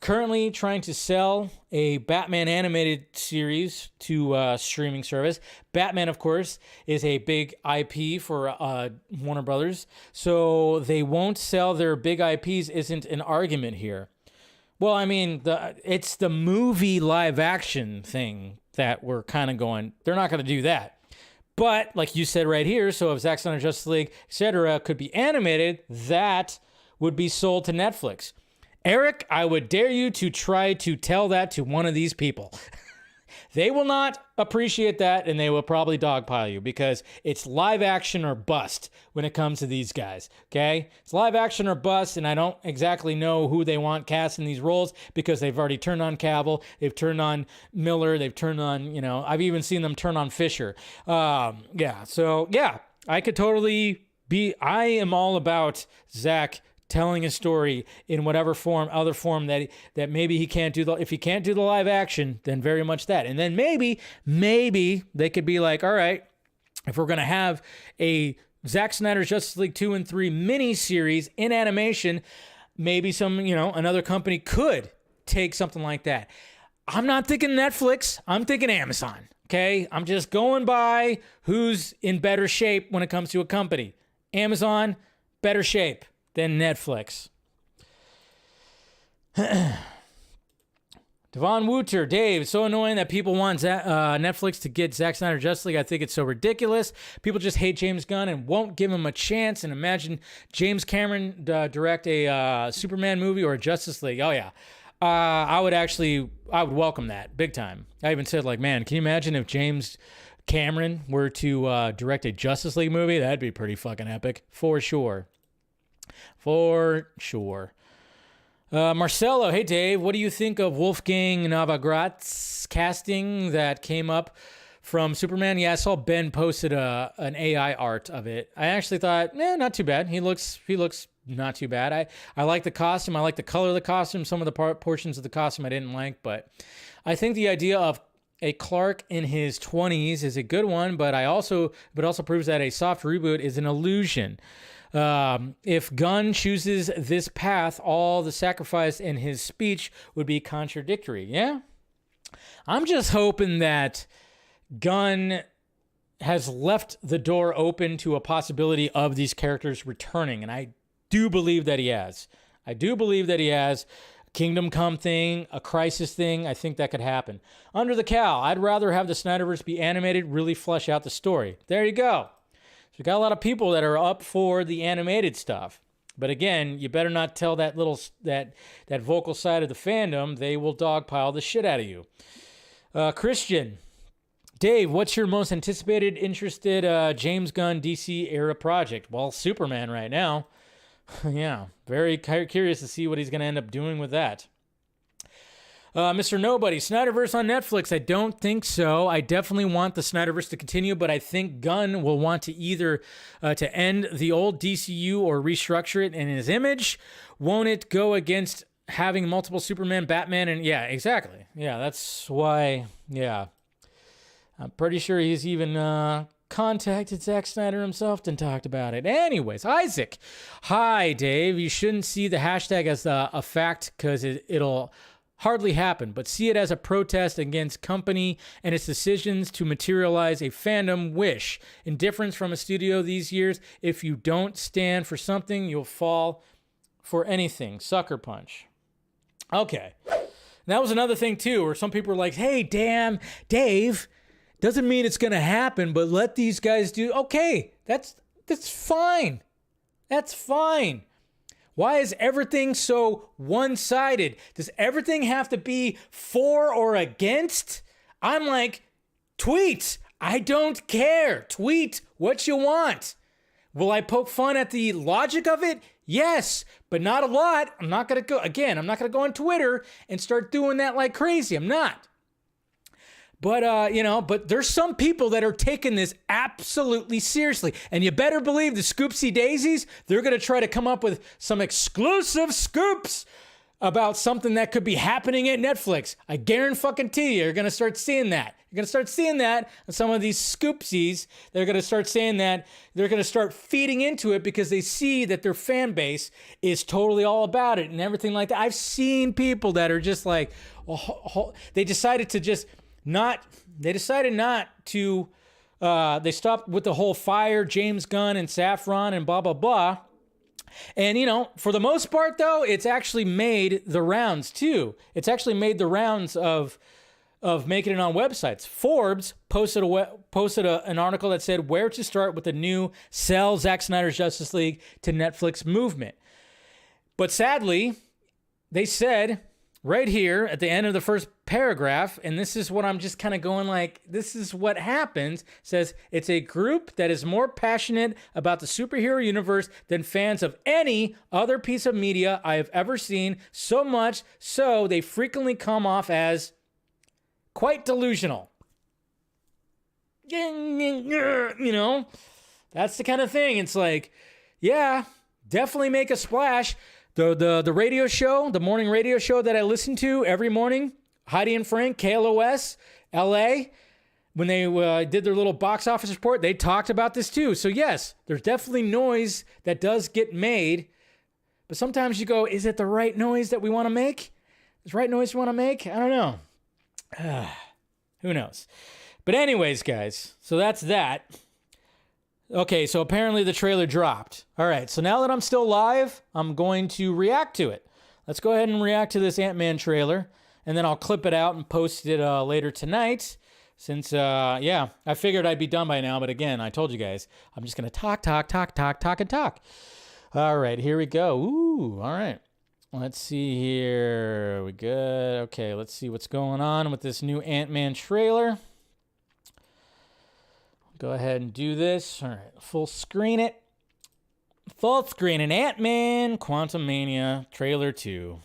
currently trying to sell a Batman animated series to streaming service. Batman, of course, is a big IP for Warner Brothers, so they won't sell their big IPs isn't an argument here. Well, it's the movie live action thing that we're kind of going, they're not going to do that. But like you said right here, so if Zack Snyder Justice League, etc., could be animated, that would be sold to Netflix. Eric, I would dare you to try to tell that to one of these people. They will not appreciate that, and they will probably dogpile you, because it's live action or bust when it comes to these guys, okay? It's live action or bust, and I don't exactly know who they want cast in these roles, because they've already turned on Cavill, they've turned on Miller, they've turned on, I've even seen them turn on Fisher. I could totally I am all about Zach telling a story in whatever other form that maybe he can't do. If he can't do the live action, then very much that. And then maybe they could be like, all right, if we're going to have a Zack Snyder's Justice League 2 and 3 mini-series in animation, maybe another company could take something like that. I'm not thinking Netflix. I'm thinking Amazon. Okay? I'm just going by who's in better shape when it comes to a company. Amazon, better shape than Netflix. Devon Wooter, Dave, it's so annoying that people want Netflix to get Zack Snyder Justice League. I think it's so ridiculous. People just hate James Gunn and won't give him a chance. And imagine James Cameron direct a Superman movie or a Justice League. Oh, yeah. I would welcome that big time. I even said, man, can you imagine if James Cameron were to direct a Justice League movie? That'd be pretty fucking epic. For sure. Marcelo, hey Dave, what do you think of Wolfgang Navagrat's casting that came up from Superman? Yeah, I saw Ben posted an AI art of it. I actually thought, not too bad. He looks not too bad. I like the costume. I like the color of the costume. Some of the portions of the costume I didn't like, but I think the idea of a Clark in his 20s is a good one, but also proves that a soft reboot is an illusion. If Gunn chooses this path, all the sacrifice in his speech would be contradictory. Yeah? I'm just hoping that Gunn has left the door open to a possibility of these characters returning, and I do believe that he has. Kingdom Come thing, a Crisis thing, I think that could happen. Under the Cow, I'd rather have the Snyderverse be animated, really flesh out the story. There you go. So we got a lot of people that are up for the animated stuff. But again, you better not tell that vocal side of the fandom. They will dogpile the shit out of you. Christian, Dave, what's your most anticipated, interested James Gunn DC era project? Well, Superman right now. Yeah, very curious to see what he's going to end up doing with that. Mr. Nobody, SnyderVerse on Netflix. I don't think so. I definitely want the SnyderVerse to continue, but I think Gunn will want to either to end the old DCU or restructure it in his image. Won't it go against having multiple Superman, Batman, and yeah, exactly. Yeah, that's why, yeah. I'm pretty sure he's even contacted Zack Snyder himself and talked about it. Anyways, Isaac. Hi, Dave. You shouldn't see the hashtag as a fact because it'll hardly happen, but see it as a protest against company and its decisions to materialize a fandom wish. Indifference from a studio these years. If you don't stand for something, you'll fall for anything. Sucker punch. Okay. That was another thing, too, where some people were like, hey, damn, Dave, doesn't mean it's going to happen, but let these guys do. Okay, that's fine. That's fine. Why is everything so one-sided? Does everything have to be for or against? I'm like, tweet. I don't care. Tweet what you want. Will I poke fun at the logic of it? Yes, but not a lot. I'm not going to go on Twitter and start doing that like crazy. I'm not. But, but there's some people that are taking this absolutely seriously. And you better believe the Scoopsy Daisies, they're going to try to come up with some exclusive scoops about something that could be happening at Netflix. I guarantee you're going to start seeing that. You're going to start seeing that on some of these Scoopsies. They're going to start saying that. They're going to start feeding into it because they see that their fan base is totally all about it and everything like that. I've seen people that are just like, they decided not to, they stopped with the whole fire James Gunn and Saffron and blah, blah, blah. And, for the most part, though, it's actually made the rounds, too. It's actually made the rounds of making it on websites. Forbes posted an article that said where to start with the new sell Zack Snyder's Justice League to Netflix movement. But sadly, they said right here at the end of the first paragraph, and this is what I'm just kind of going like, this is what happens, says it's a group that is more passionate about the superhero universe than fans of any other piece of media I have ever seen, so much so they frequently come off as quite delusional. That's the kind of thing. It's like, yeah, definitely make a splash. The radio show, the morning radio show that I listen to every morning, Heidi and Frank, KLOS, LA, when they did their little box office report, they talked about this too. So yes, there's definitely noise that does get made, but sometimes you go, is it the right noise that we want to make? Is the right noise we want to make? I don't know. Who knows? But anyways, guys, so that's that. Okay, so apparently the trailer dropped. All right, so now that I'm still live, I'm going to react to it. Let's go ahead and react to this Ant-Man trailer, and then I'll clip it out and post it later tonight. Since, I figured I'd be done by now, but again, I told you guys, I'm just going to talk. All right, here we go. Ooh, all right. Let's see here. We good? Okay, let's see what's going on with this new Ant-Man trailer. Go ahead and do this. All right, full screen it. Full screen an Ant-Man Quantumania trailer 2.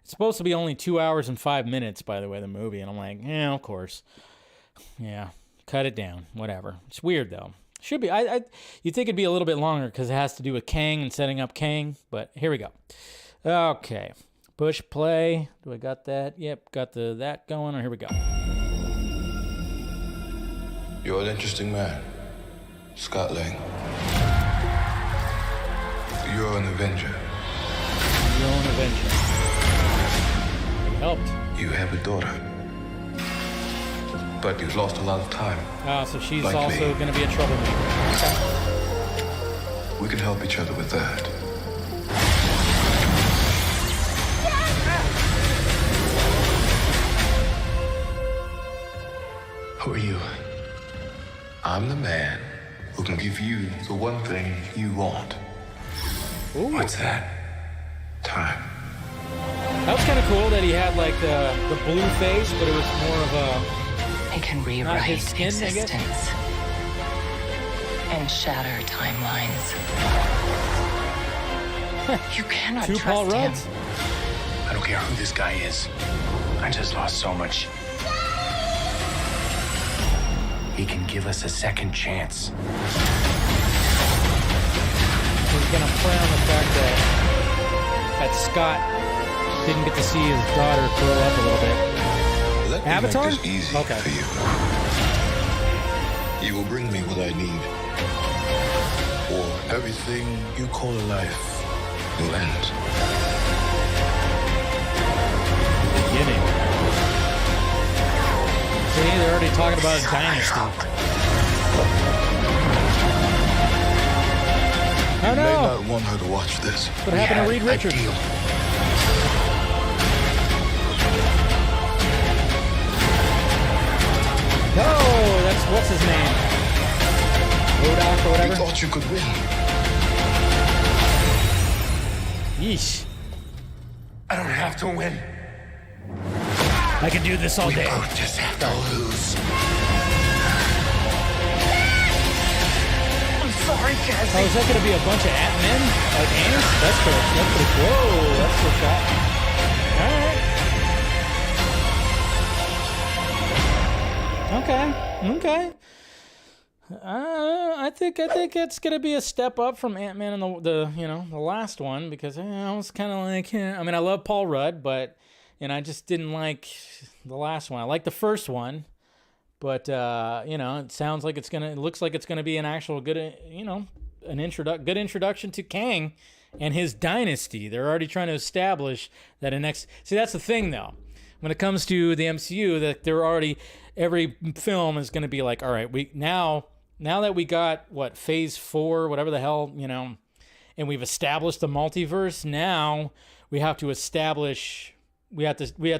It's supposed to be only 2 hours and 5 minutes, by the way, the movie. And I'm like, yeah, of course. Yeah, cut it down. Whatever. It's weird, though. Should be. You'd think it'd be a little bit longer because it has to do with Kang and setting up Kang. But here we go. Okay. Push play. Do I got that? Yep, got that going. Here we go. You're an interesting man, Scott Lang. You're an Avenger. You're an Avenger. It helped. You have a daughter. But you've lost a lot of time. Oh, so she's like also going to be a troublemaker. Okay. We can help each other with that. Who are you? I'm the man who can give you the one thing you want. Ooh. What's that? Time. That was kind of cool that he had like the blue face, but it was more of a He can Not rewrite his skin, I guess? existence and shatter timelines. You cannot Two Paul trust him. Rudds? I don't care who this guy is. I just lost so much. He can give us a second chance. He's gonna play on the fact that Scott didn't get to see his daughter grow up a little bit. Let me Avatar? make this easy Okay. for you. You will bring me what I need. Or everything you call a life will end. Beginning. See, they're already talking about his dynasty. Oh You may no! not want her to watch this. What happened to Reed Richards? No, that's what's his name? Modoc or You whatever. thought you could win. Yeesh. I don't have to win. I can do this all We day. both just have to lose. I'm sorry, Cassie. Oh, is that going to be a bunch of at-men? Like ants? That's cool. That's pretty cool. Whoa, that's a shot. All right. Okay. I think it's gonna be a step up from Ant-Man and the last one, because I was kind of like, I mean, I love Paul Rudd, but I just didn't like the last one. I like the first one, but it sounds like it looks like it's gonna be an actual good, good introduction to Kang and his dynasty. They're already trying to establish that See, that's the thing though. When it comes to the MCU, that every film is going to be like, all right, we now that we got phase 4, whatever the hell, and we've established the multiverse, now we have to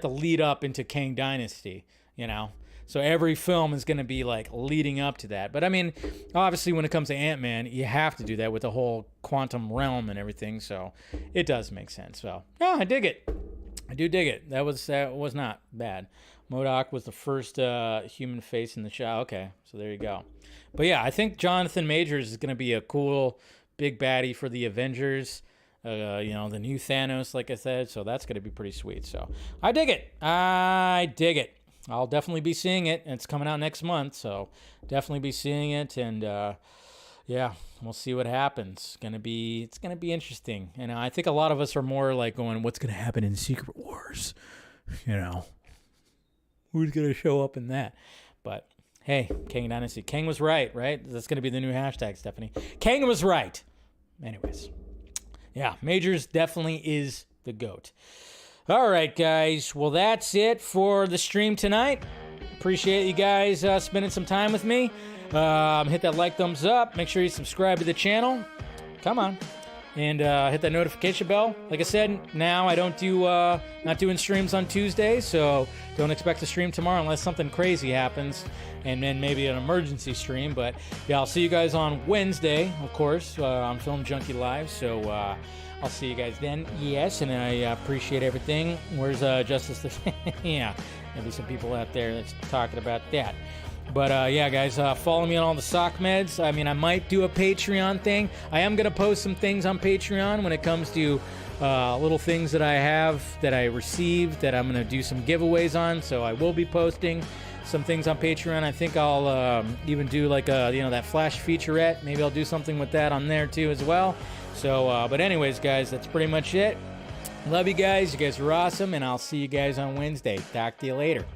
lead up into Kang Dynasty, So every film is going to be like leading up to that. But I mean, obviously when it comes to Ant-Man, you have to do that with the whole quantum realm and everything. So it does make sense. So yeah, I dig it. I do dig it. That was not bad. MODOK was the first human face in the show. Okay, so there you go. But yeah, I think Jonathan Majors is going to be a cool big baddie for the Avengers. The new Thanos, like I said. So that's going to be pretty sweet. So I dig it. I'll definitely be seeing it. And it's coming out next month. So definitely be seeing it. And yeah, we'll see what happens. It's gonna be interesting. And I think a lot of us are more like going, what's gonna happen in Secret Wars? Who's gonna show up in that? But hey, Kang Dynasty. Kang was right? That's gonna be the new hashtag, Stephanie. Kang was right. Anyways, yeah, Majors definitely is the GOAT. All right, guys. Well, that's it for the stream tonight. Appreciate you guys spending some time with me. Hit that like, thumbs up. Make sure you subscribe to the channel. Come on. And hit that notification bell. Like I said, now I don't do not doing streams on Tuesdays, so don't expect to stream tomorrow unless something crazy happens, and then maybe an emergency stream. But yeah, I'll see you guys on Wednesday, of course, on Film Junkee Live. So I'll see you guys then. Yes, and I appreciate everything. Where's Justice? Yeah, maybe some people out there that's talking about that. But yeah, guys, follow me on all the sock meds. I mean, I might do a Patreon thing. I am going to post some things on Patreon when it comes to little things that I have that I received that I'm going to do some giveaways on. So I will be posting some things on Patreon. I think I'll even do like that Flash featurette. Maybe I'll do something with that on there too as well. So, but anyways, guys, that's pretty much it. Love you guys. You guys are awesome, and I'll see you guys on Wednesday. Talk to you later.